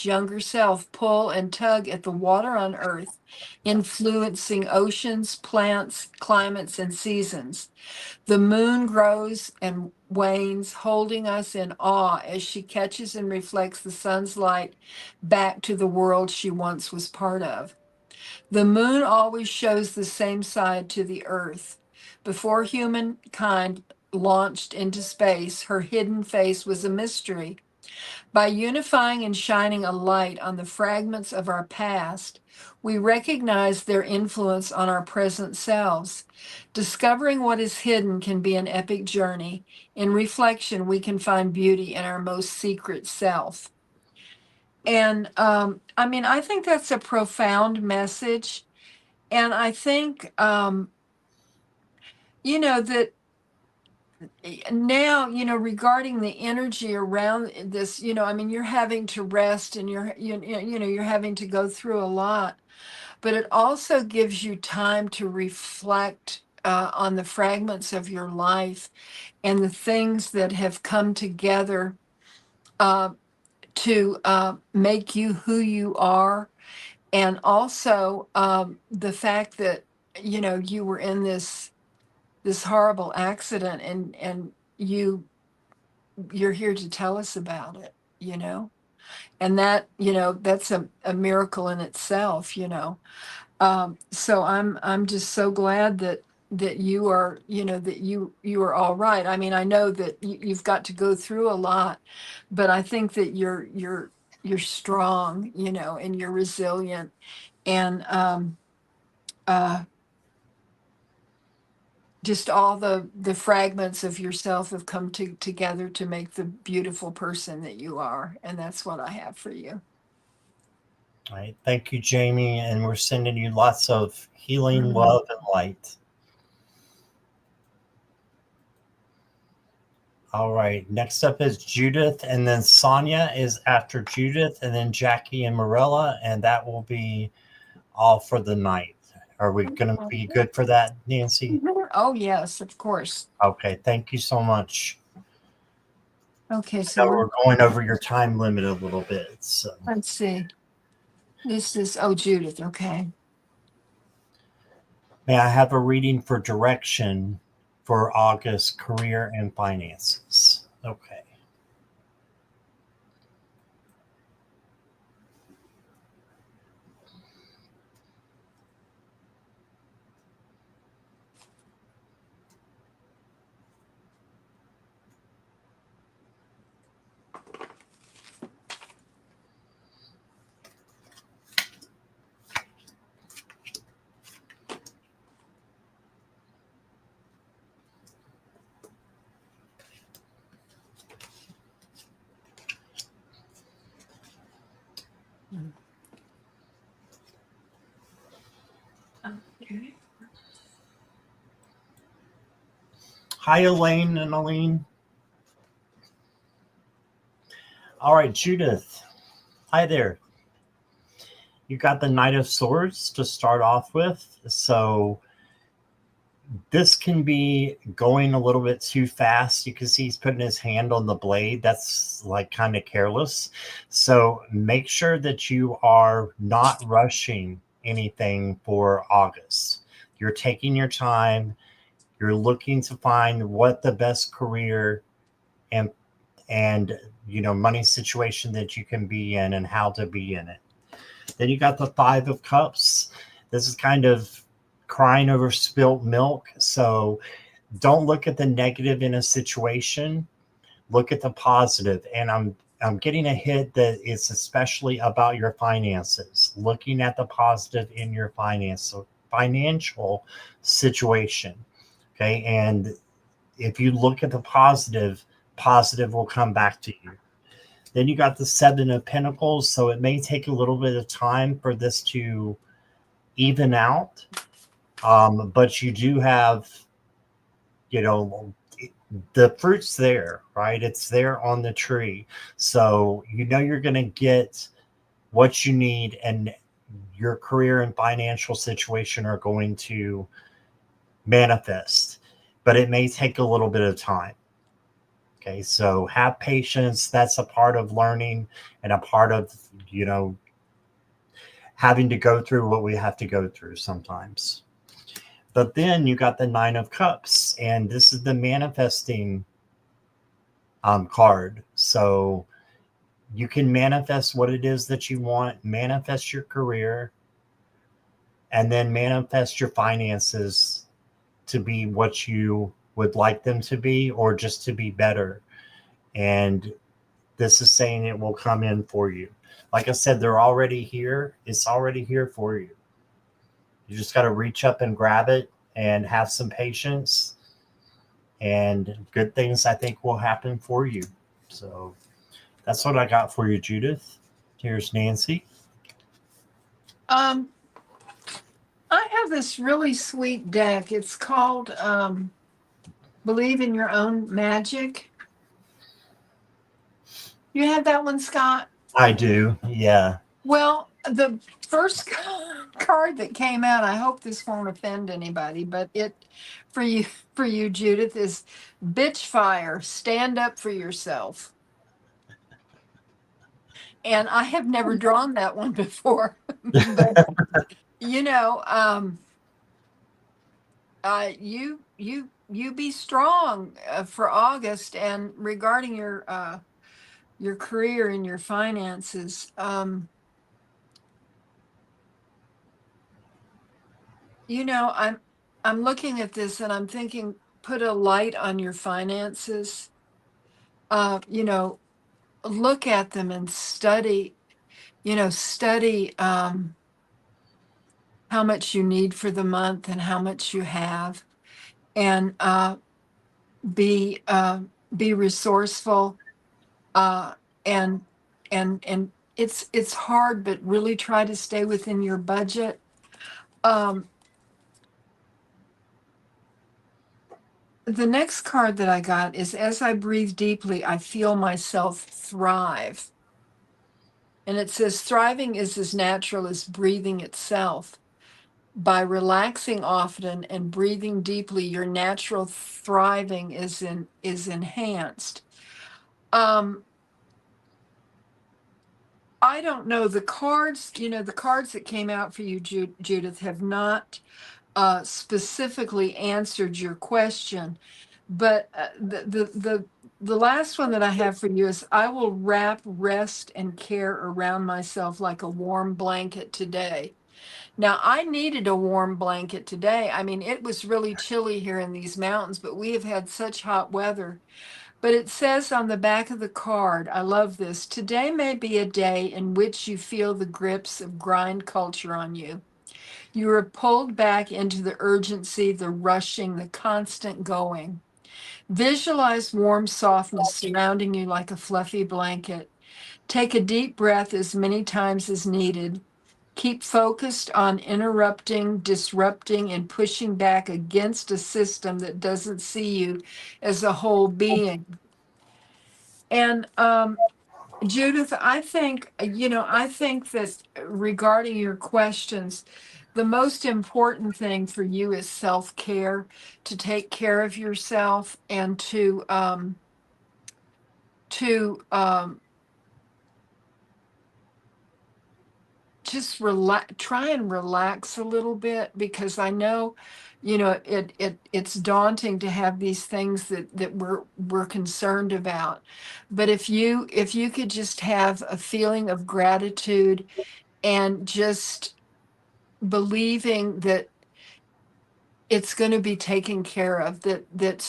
younger self pull and tug at the water on Earth, influencing oceans, plants, climates, and seasons. The moon grows and wanes, holding us in awe as she catches and reflects the sun's light back to the world she once was part of. The moon always shows the same side to the earth. Before humankind launched into space, her hidden face was a mystery. By unifying and shining a light on the fragments of our past, we recognize their influence on our present selves. Discovering what is hidden can be an epic journey. In reflection, we can find beauty in our most secret self. And I mean, I think that's a profound message. And I think, that now, regarding the energy around this, I mean, you're having to rest and you're having to go through a lot, but it also gives you time to reflect on the fragments of your life and the things that have come together uh, to make you who you are. And also the fact that, you were in this horrible accident and you're here to tell us about it, and that, that's a miracle in itself. So I'm just so glad that you are, that you are all right. I mean, I know that you've got to go through a lot, but I think that you're strong, and you're resilient, and uh just all the fragments of yourself have come together to make the beautiful person that you are, and that's what I have for you. All right. Thank you, Jamie. And we're sending you lots of healing, Mhm. love, and light. All right. Next up is Judith, and then Sonia is after Judith, and then Jackie and Marilla, and that will be all for the night. Are we going to be good for that, Nancy? Oh yes, of course. Okay. Thank you so much. Okay, So we're going over your time limit a little bit. So let's see. This is Judith. Okay. may I have a reading for direction for August career and finances? Okay. Okay. Hi, Elaine and Aline. All right, Judith. Hi there. You got the Knight of Swords to start off with. So this can be going a little bit too fast. You can see he's putting his hand on the blade. That's like kind of careless. So make sure that you are not rushing anything for August. You're taking your time. You're looking to find what the best career and money situation that you can be in and how to be in it. Then you got the Five of Cups. This is kind of crying over spilt milk. So don't look at the negative in a situation. Look at the positive. And I'm getting a hit that it's especially about your finances. Looking at the positive in your financial situation. Okay. And if you look at the positive, positive will come back to you. Then you got the Seven of Pentacles. So it may take a little bit of time for this to even out. But you do have, the fruit's there, right? It's there on the tree. So you're going to get what you need, and your career and financial situation are going to manifest. But it may take a little bit of time. Okay, so have patience. That's a part of learning and a part of, having to go through what we have to go through sometimes. But then you got the Nine of Cups, and this is the manifesting card. So you can manifest what it is that you want, manifest your career, and then manifest your finances to be what you would like them to be, or just to be better. And this is saying it will come in for you. Like I said, they're already here. It's already here for you. You just got to reach up and grab it and have some patience, and good things I think will happen for you. So that's what I got for you, Judith. Here's Nancy. I have this really sweet deck. It's called Believe in Your Own Magic. You have that one, Scott? I do. Yeah. Well, the first card that came out, I hope this won't offend anybody, but it for you, Judith, is bitch fire. Stand up for yourself. And I have never drawn that one before, but you be strong for August, and regarding your career and your finances. I'm I'm looking at this and I'm thinking, put a light on your finances. You know, look at them and study. Study how much you need for the month and how much you have, and be be resourceful. Uh, and and it's hard, but really try to stay within your budget. Um, the next card that I got is, as I breathe deeply, I feel myself thrive. And it says, thriving is as natural as breathing itself. By relaxing often and breathing deeply, your natural thriving is enhanced. I don't know, the cards, the cards that came out for you, Judith, have not specifically answered your question. But the last one that I have for you is, I will wrap rest and care around myself like a warm blanket today. Now, I needed a warm blanket today. I mean, it was really chilly here in these mountains, but we have had such hot weather. But it says on the back of the card, I love this: today may be a day in which you feel the grips of grind culture on you. You are pulled back into the urgency, the rushing, the constant going. Visualize warm softness surrounding you like a fluffy blanket. Take a deep breath as many times as needed. Keep focused on interrupting, disrupting, and pushing back against a system that doesn't see you as a whole being. And Judith, I think that regarding your questions, the most important thing for you is self-care, to take care of yourself, and to just try and relax a little bit, because I know, it's daunting to have these things that we're concerned about. But if you could just have a feeling of gratitude, and just believing that it's going to be taken care of, that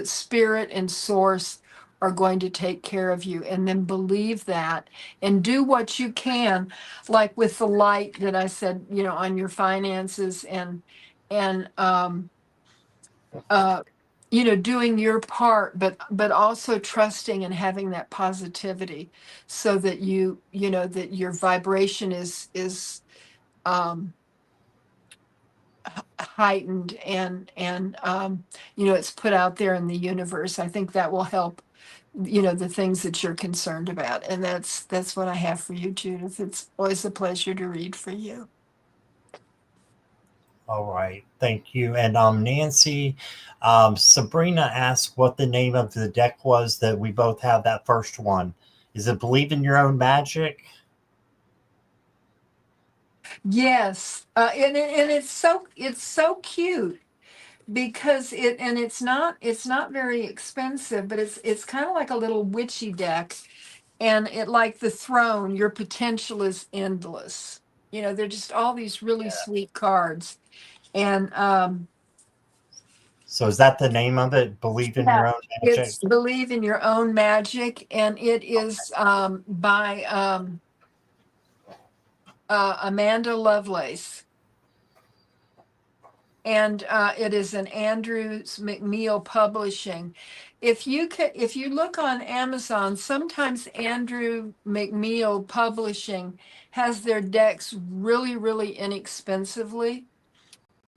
spirit and source are going to take care of you, and then believe that, and do what you can, like with the light that I said, on your finances, and uh doing your part, but also trusting and having that positivity, so that that your vibration is um heightened, and it's put out there in the universe. I think that will help, the things that you're concerned about. And that's what I have for you, Judith. It's always a pleasure to read for you. All right, thank you. And Nancy, Sabrina asked what the name of the deck was that we both have. That first one, is it Believe in Your Own Magic? Yes, and it's so cute, because it's not very expensive, but it's kind of like a little witchy deck. And it, like the throne, your potential is endless. They're just all these really sweet cards. And So is that the name of it? Believe in yeah, Your Own Magic? it's Believe in Your Own Magic, and it is by Amanda Lovelace. And it is an Andrews McMeel Publishing. If you look on Amazon, sometimes Andrew McMeel Publishing has their decks really, really inexpensively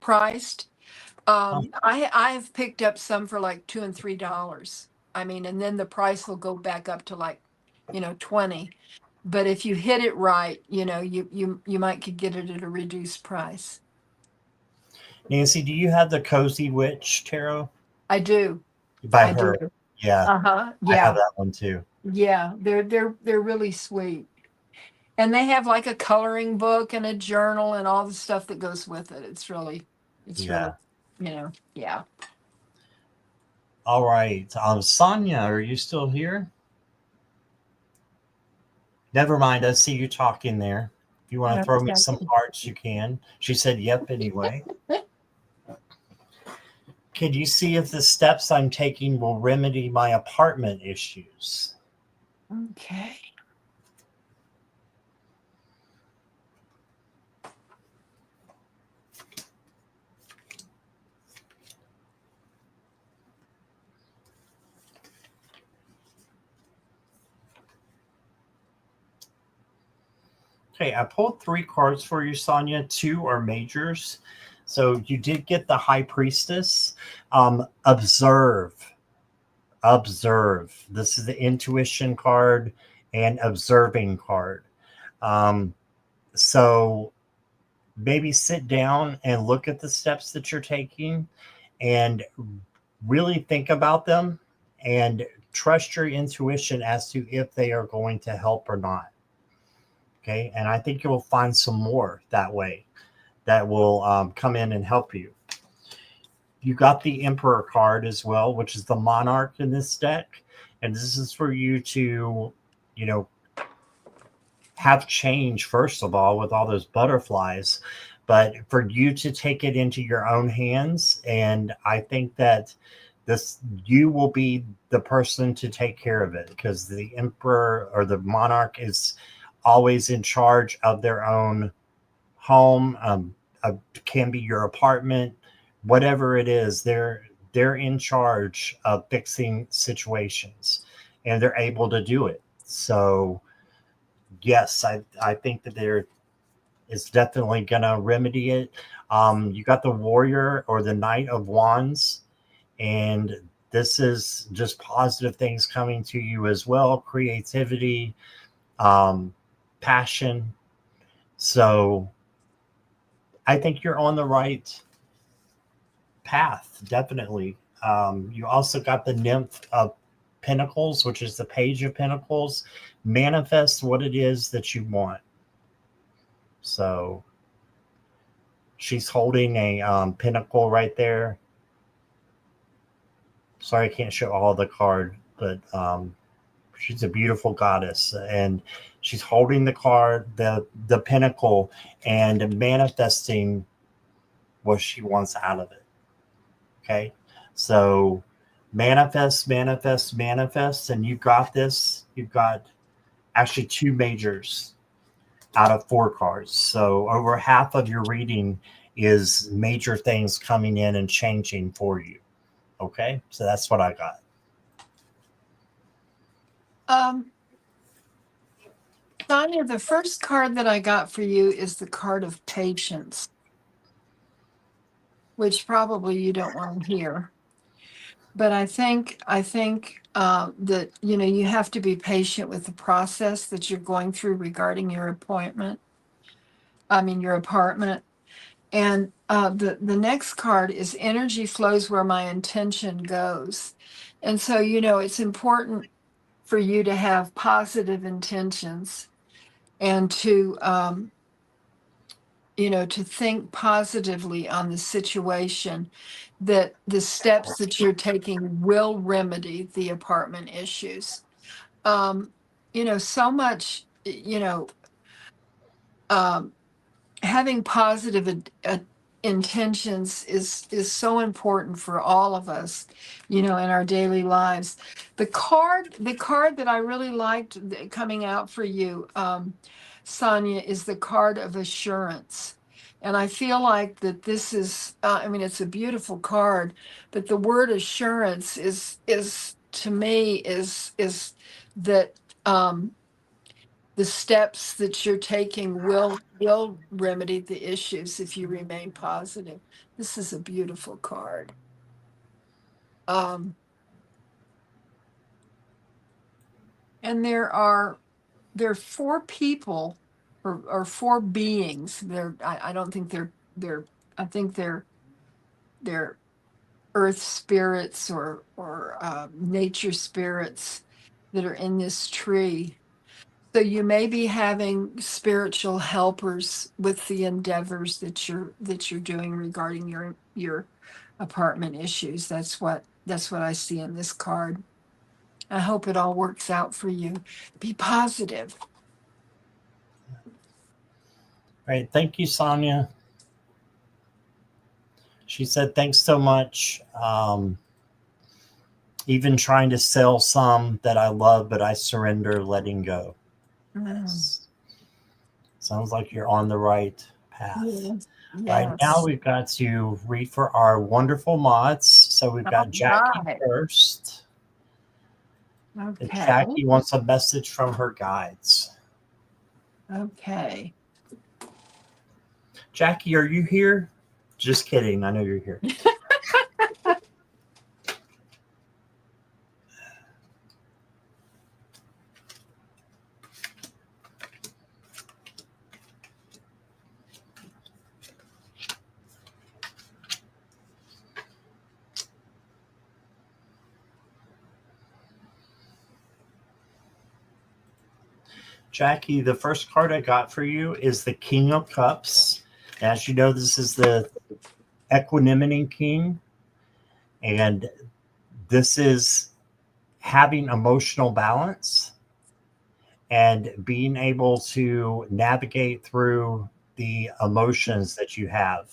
priced. I have picked up some for like $2 and $3. I mean, and then the price will go back up to like, 20. But if you hit it right, you might could get it at a reduced price. Nancy, do you have the Cozy Witch Tarot I do. by I do. her? Yeah, Uh-huh. I have Yeah. that one too. Yeah. They're really sweet. And they have like a coloring book and a journal and all the stuff that goes with it. It's really, Yeah. yeah. All right. Sonia, are you still here? Never mind. I see you talking there. If you want to throw me some Okay. cards, you can. She said, yep, anyway. Can you see if the steps I'm taking will remedy my apartment issues? Okay. Okay, I pulled 3 cards for you, Sonia. 2 are majors. So you did get the High Priestess. Observe. Observe. This is the intuition card and observing card. So maybe sit down and look at the steps that you're taking and really think about them and trust your intuition as to if they are going to help or not. Okay. And I think you'll find some more that way that will come in and help you. You got the Emperor card as well, which is the monarch in this deck. And this is for you to, you know, have change, first of all, with all those butterflies, but for you to take it into your own hands. And I think that you will be the person to take care of it, because the emperor or the monarch is always in charge of their own home. Can be your apartment, whatever it is. They're in charge of fixing situations, and they're able to do it. So yes, I think that there is definitely gonna remedy it. You got the Warrior or the Knight of Wands, and this is just positive things coming to you as well. Creativity, passion. So I think you're on the right path, definitely. You also got the Nymph of Pentacles, which is the Page of Pentacles. Manifest what it is that you want. So she's holding a pentacle right there. Sorry, I can't show all the card, but she's a beautiful goddess, and she's holding the card, the pinnacle, and manifesting what she wants out of it. Okay, so manifest, manifest, manifest, and you got this. You've got actually 2 majors out of 4 cards. So over half of your reading is major things coming in and changing for you. Okay, so that's what I got. Sonia, the first card that I got for you is the card of patience, which probably you don't want to hear. But I think that you have to be patient with the process that you're going through regarding your appointment. I mean your apartment. And the next card is energy flows where my intention goes. And so it's important for you to have positive intentions and to to think positively on the situation, that the steps that you're taking will remedy the apartment issues. So much, um, having positive intentions is so important for all of us, in our daily lives. The card that I really liked coming out for you, Sonia, is the card of assurance. And I feel like that this is, it's a beautiful card, but the word assurance is to me is that the steps that you're taking will remedy the issues if you remain positive. This is a beautiful card. And there are 4 people or 4 beings. I don't think they're I think they're earth spirits or nature spirits that are in this tree. So you may be having spiritual helpers with the endeavors that you're doing regarding your apartment issues. That's what I see in this card. I hope it all works out for you. Be positive. All right, thank you, Sonia. She said, "Thanks so much. Even trying to sell some that I love, but I surrender, letting go." Mm. Sounds like you're on the right path. Yes. Right now, Yes. we've got to read for our wonderful mods. So we've All got Jackie right. first. And Okay. Jackie wants a message from her guides. Okay. Jackie, are you here? Just kidding. I know you're here. Jackie, the first card I got for you is the King of Cups. As you know, this is the Equanimity King, and this is having emotional balance and being able to navigate through the emotions that you have.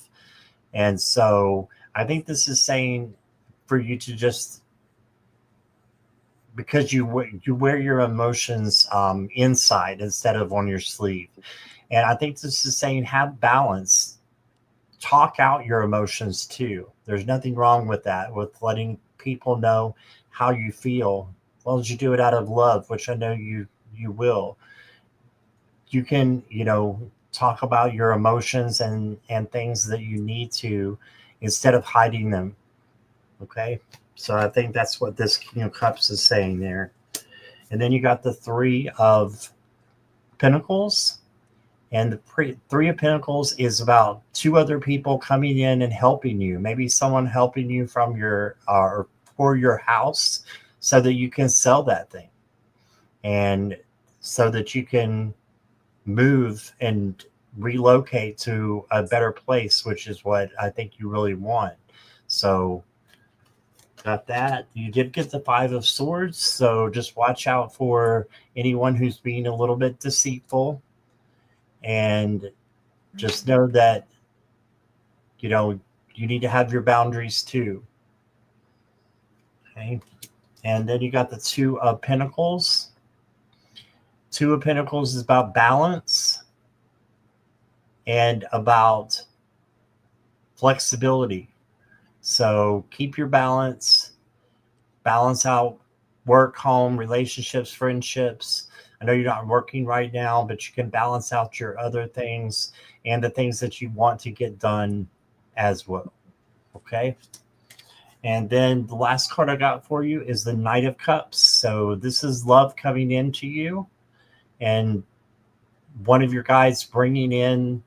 And so I think this is saying for you to just, because you wear your emotions inside instead of on your sleeve. And I think this is saying have balance, talk out your emotions too. There's nothing wrong with that, with letting people know how you feel, as long as you do it out of love, which I know you will. You can, talk about your emotions and things that you need to, instead of hiding them. Okay, so I think that's what this King of Cups is saying there. And then you got the Three of Pentacles. And the Three of Pentacles is about two other people coming in and helping you. Maybe someone helping you from your or for your house, so that you can sell that thing, and so that you can move and relocate to a better place, which is what I think you really want. So got that. You did get the Five of Swords, so just watch out for anyone who's being a little bit deceitful, and just know that you know you need to have your boundaries too. Okay. And then you got the Two of Pentacles. Two of Pentacles is about balance and about flexibility. So keep your balance, balance out work, home, relationships, friendships. I know you're not working right now, but you can balance out your other things and the things that you want to get done as well. Okay. And then the last card I got for you is the Knight of Cups. So this is love coming into you, and one of your guys bringing in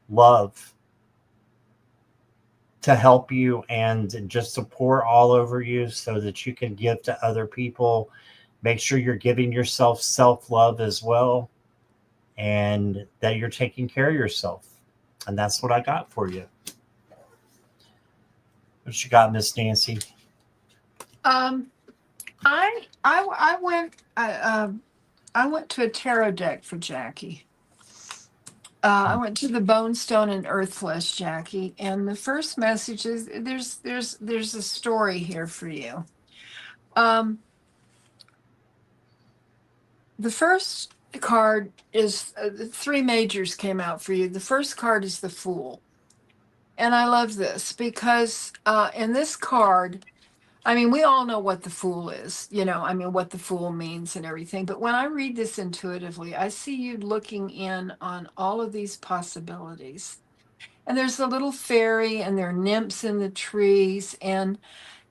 love to help you and just to pour all over you so that you can give to other people. Make sure you're giving yourself self love as well, and that you're taking care of yourself. And that's what I got for you. What you got, Miss Nancy? Um, I went I went to a tarot deck for Jackie. I went to the Bone Stone and Earthflesh, Jackie, and the first message is there's a story here for you. Um, the first card is the three majors came out for you. The first card is the Fool, and I love this because in this card, I mean, we all know what the Fool is, I mean, what the Fool means and everything. But when I read this intuitively, I see you looking in on all of these possibilities. And there's a little fairy, and there are nymphs in the trees, and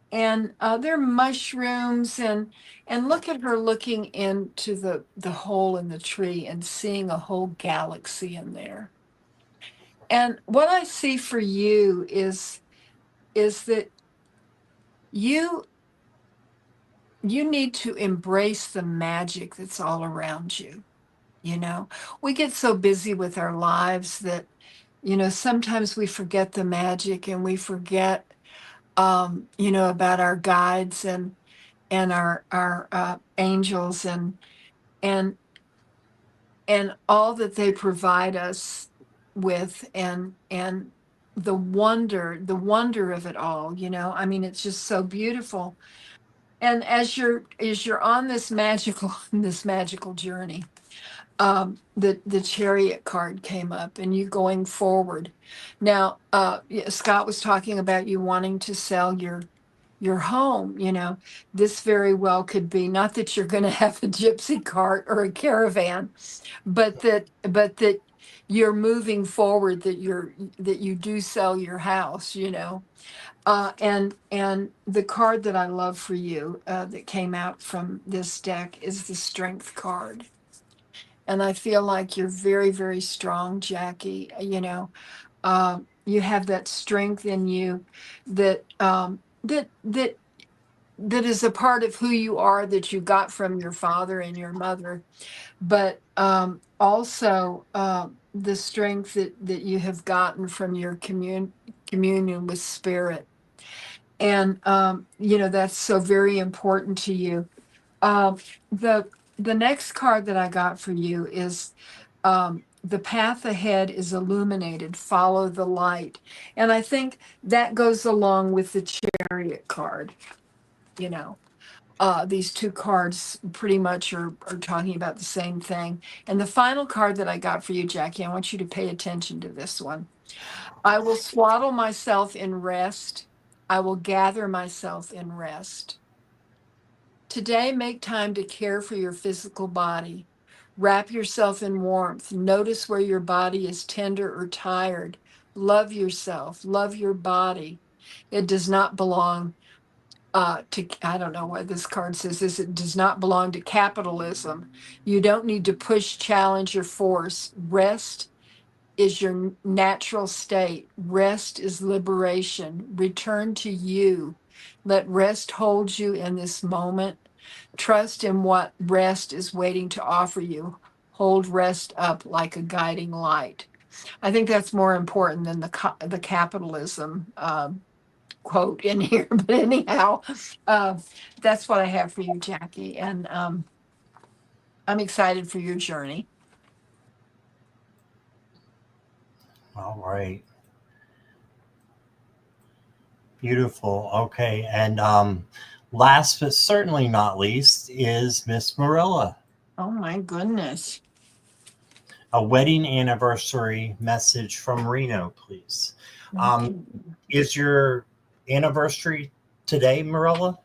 there are mushrooms, and look at her looking into the hole in the tree and seeing a whole galaxy in there. And what I see for you is that you you need to embrace the magic that's all around you. You know, we get so busy with our lives that, sometimes we forget the magic, and we forget, about our guides and our angels and and all that they provide us with, and the wonder of it all, you know. I mean, it's just so beautiful. And as you're on this magical this magical journey, the chariot card came up, and you going forward. Now, yeah, Scott was talking about you wanting to sell your home. You know, this very well could be, not that you're going to have a gypsy cart or a caravan, but that you're moving forward, that you do sell your house, you know. And the card that I love for you, that came out from this deck, is the Strength card. And I feel like you're very, very strong, Jackie. You know, you have that strength in you that that is a part of who you are, that you got from your father and your mother, but also the strength that you have gotten from your communion with spirit. And you know, that's so very important to you. Um, the the next card that I got for you is, the path ahead is illuminated. Follow the light, and I think that goes along with the chariot card. You know, these two cards pretty much are talking about the same thing. And the final card that I got for you, Jackie, I want you to pay attention to this one. I will swaddle myself in rest. I will gather myself in rest. Today, make time to care for your physical body. Wrap yourself in warmth. Notice where your body is tender or tired. Love yourself. Love your body. It does not belong to, I don't know what this card says, is it does not belong to capitalism. You don't need to push, challenge, or force. Rest is your natural state. Rest is liberation. Return to you. Let rest hold you in this moment. Trust in what rest is waiting to offer you. Hold rest up like a guiding light. I think that's more important than the capitalism quote in here. But anyhow, uh, that's what I have for you, Jackie. And I'm excited for your journey. All right. Beautiful. Okay. And last but certainly not least is Miss Marilla. Oh my goodness. A wedding anniversary message from Reno, please. Um, is your anniversary today, Marilla?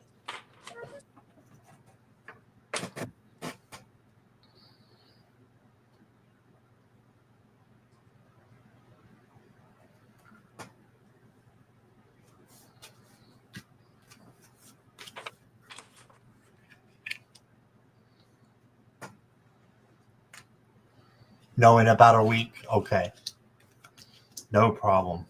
No, in about a week. Okay. No problem.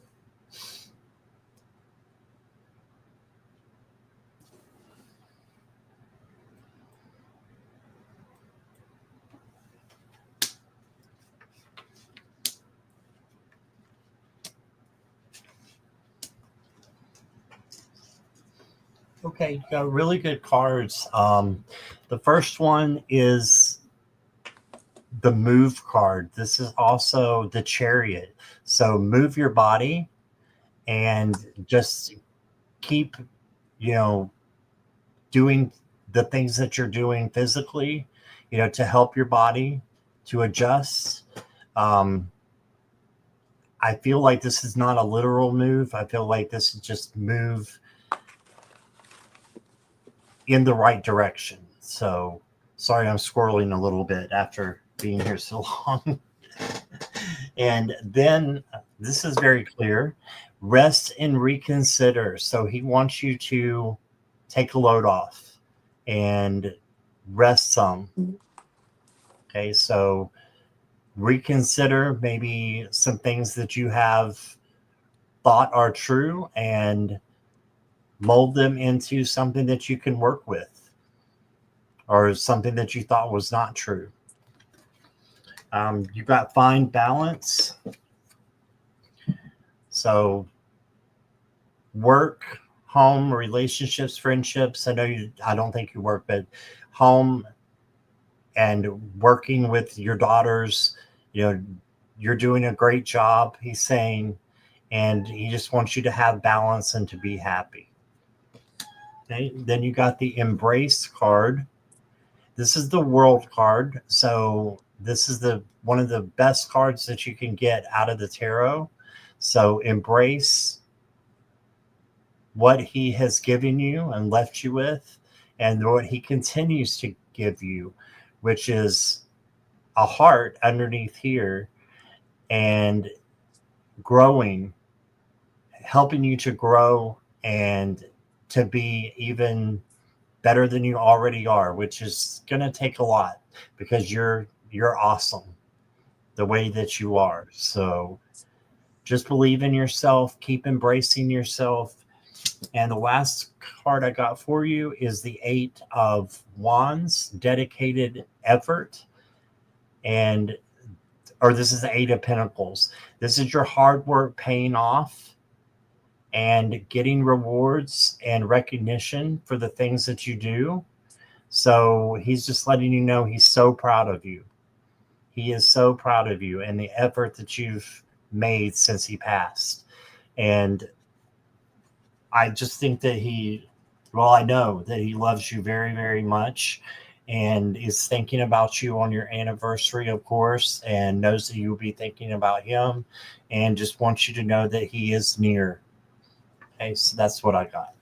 Okay, you got really good cards. The first one is the move card. This is also the chariot. So move your body and just keep, you know, doing the things that you're doing physically, you know, to help your body to adjust. I feel like this is not a literal move. I feel like this is just move in the right direction. So sorry, I'm squirreling a little bit after being here so long. And then this is very clear. Rest and reconsider. So he wants you to take a load off and rest some. Okay, so reconsider maybe some things that you have thought are true and mold them into something that you can work with, or something that you thought was not true. You've got find balance. So work, home, relationships, friendships. I don't think you work, but home and working with your daughters, you know, you're doing a great job, he's saying. and he just wants you to have balance and to be happy. Okay. Then you got the Embrace card. This is the World card. So this is the one of the best cards that you can get out of the tarot. So embrace what he has given you and left you with, and what he continues to give you, which is a heart underneath here, and growing, helping you to grow and to be even better than you already are, which is going to take a lot because you're awesome the way that you are. So just believe in yourself, keep embracing yourself. And the last card I got for you is the Eight of Wands, dedicated effort. And or this is the Eight of Pentacles. This is your hard work paying off and getting rewards and recognition for the things that you do. So he's just letting you know he's so proud of you. He is so proud of you and the effort that you've made since he passed. And I just think that I know that he loves you very, very much, and is thinking about you on your anniversary, of course, and knows that you'll be thinking about him, and just wants you to know that he is near. Okay, so that's what I got.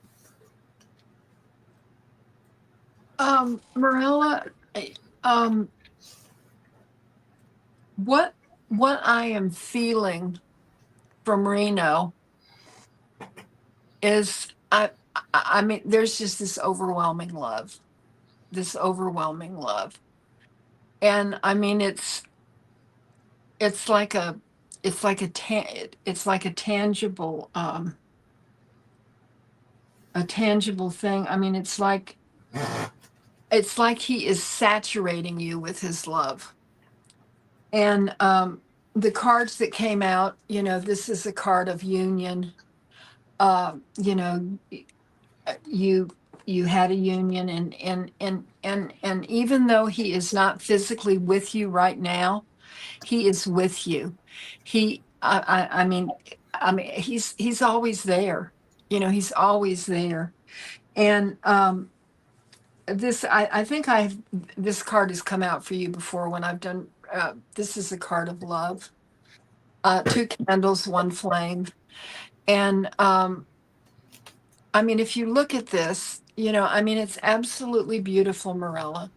Marilla, what I am feeling from Reno is I mean, there's just this overwhelming love. And I mean, it's like a tangible thing. I mean, it's like he is saturating you with his love. And the cards that came out, this is a card of union. You had a union, and even though he is not physically with you right now, he is with you. I mean, he's always there. He's always there. And I think this card has come out for you before when I've done. This is a card of love. 2 candles, 1 flame, and I mean, if you look at this, I mean, it's absolutely beautiful, Marilla,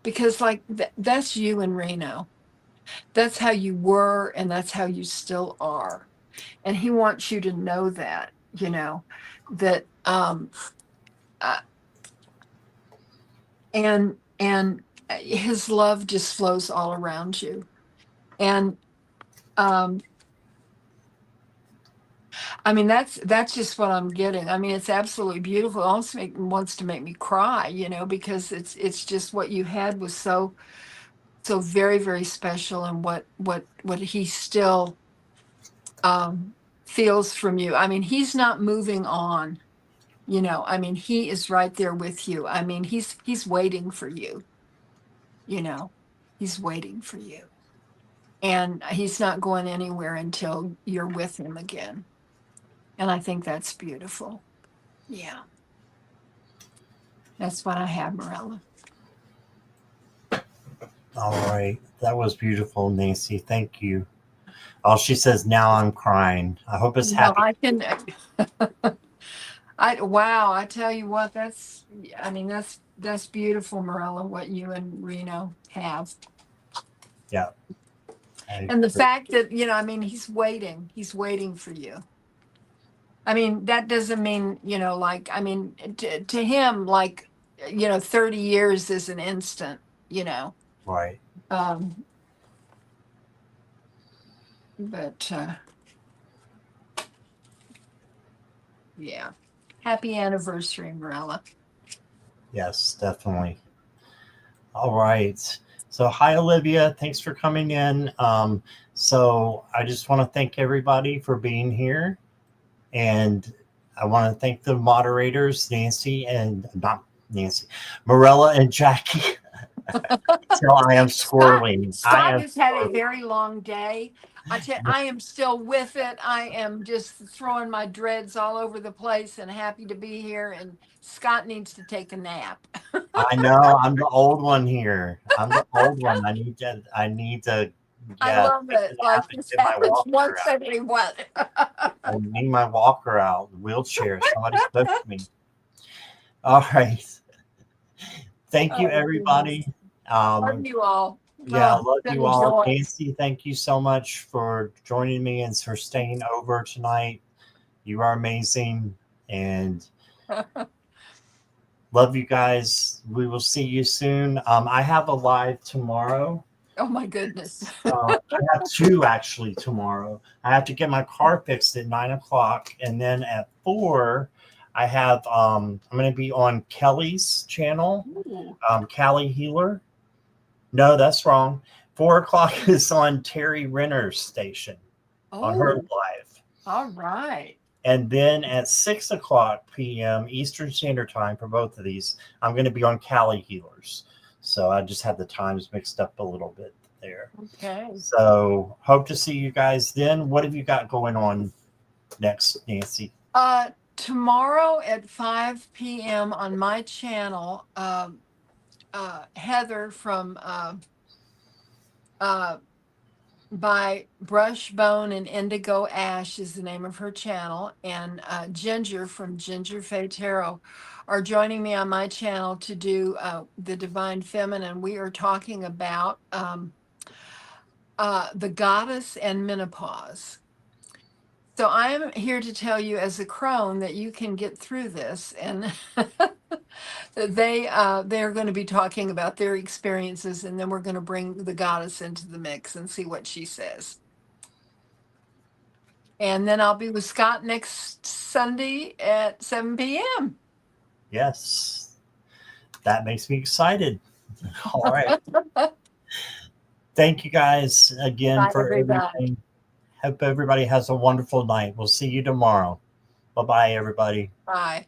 because like that's you in Reno. That's how you were, and that's how you still are. And he wants you to know that, that and his love just flows all around you. And I mean, that's just what I'm getting. I mean, it's absolutely beautiful. It almost wants to make me cry, because it's just what you had was so very, very special, and what he still feels from you. I mean, he's not moving on, I mean, he is right there with you. I mean, he's waiting for you, he's waiting for you. And he's not going anywhere until you're with him again. And I think that's beautiful. Yeah. That's what I have, Marilla. All right. That was beautiful, Nancy. Thank you. Oh, she says, now I'm crying. I hope it's happy. I can. Wow. I tell you what, that's beautiful, Marilla, what you and Reno have. Yeah. And the fact that, I mean, he's waiting for you. I mean, that doesn't mean, like, I mean, to him, like, 30 years is an instant, Right. But, yeah. Happy anniversary, Marilla. Yes, definitely. All right. So, hi, Olivia. Thanks for coming in. So I just want to thank everybody for being here. And I want to thank the moderators, Marilla and Jackie. Till I am squirreling. Scott has had a very long day. I am still with it. I am just throwing my dreads all over the place and happy to be here. And Scott needs to take a nap. I know. I'm the old one here. I'm the old one. I need to. I Yeah, love it. Like this happens once every what? I need my walker out. Wheelchair. Somebody push me. All right. Thank you, everybody. Love you all. Yeah, I love you all. Joy. Nancy, thank you so much for joining me and for staying over tonight. You are amazing. And love you guys. We will see you soon. I have a live tomorrow. Oh my goodness. I have two actually tomorrow. I have to get my car fixed at 9:00, and then at 4, I have I'm going to be on Kelly's channel, Callie Healer. No, that's wrong. 4:00 is on Terry Renner's station on her live. All right. And then at 6:00 p.m. Eastern Standard Time for both of these, I'm going to be on Callie Healers. So I just had the times mixed up a little bit there. Okay. So hope to see you guys then. What have you got going on next, Nancy? Tomorrow at 5 p.m. on my channel, Heather from by Brush Bone and Indigo Ash is the name of her channel, and Ginger from Ginger Faye Tarot are joining me on my channel to do the Divine Feminine. We are talking about the goddess and menopause. So I'm here to tell you as a crone that you can get through this, and they're going to be talking about their experiences, and then we're going to bring the goddess into the mix and see what she says. And then I'll be with Scott next Sunday at 7 p.m. Yes, that makes me excited. All right. Thank you guys again. Bye, for everything. Hope everybody has a wonderful night. We'll see you tomorrow. Bye-bye, everybody. Bye.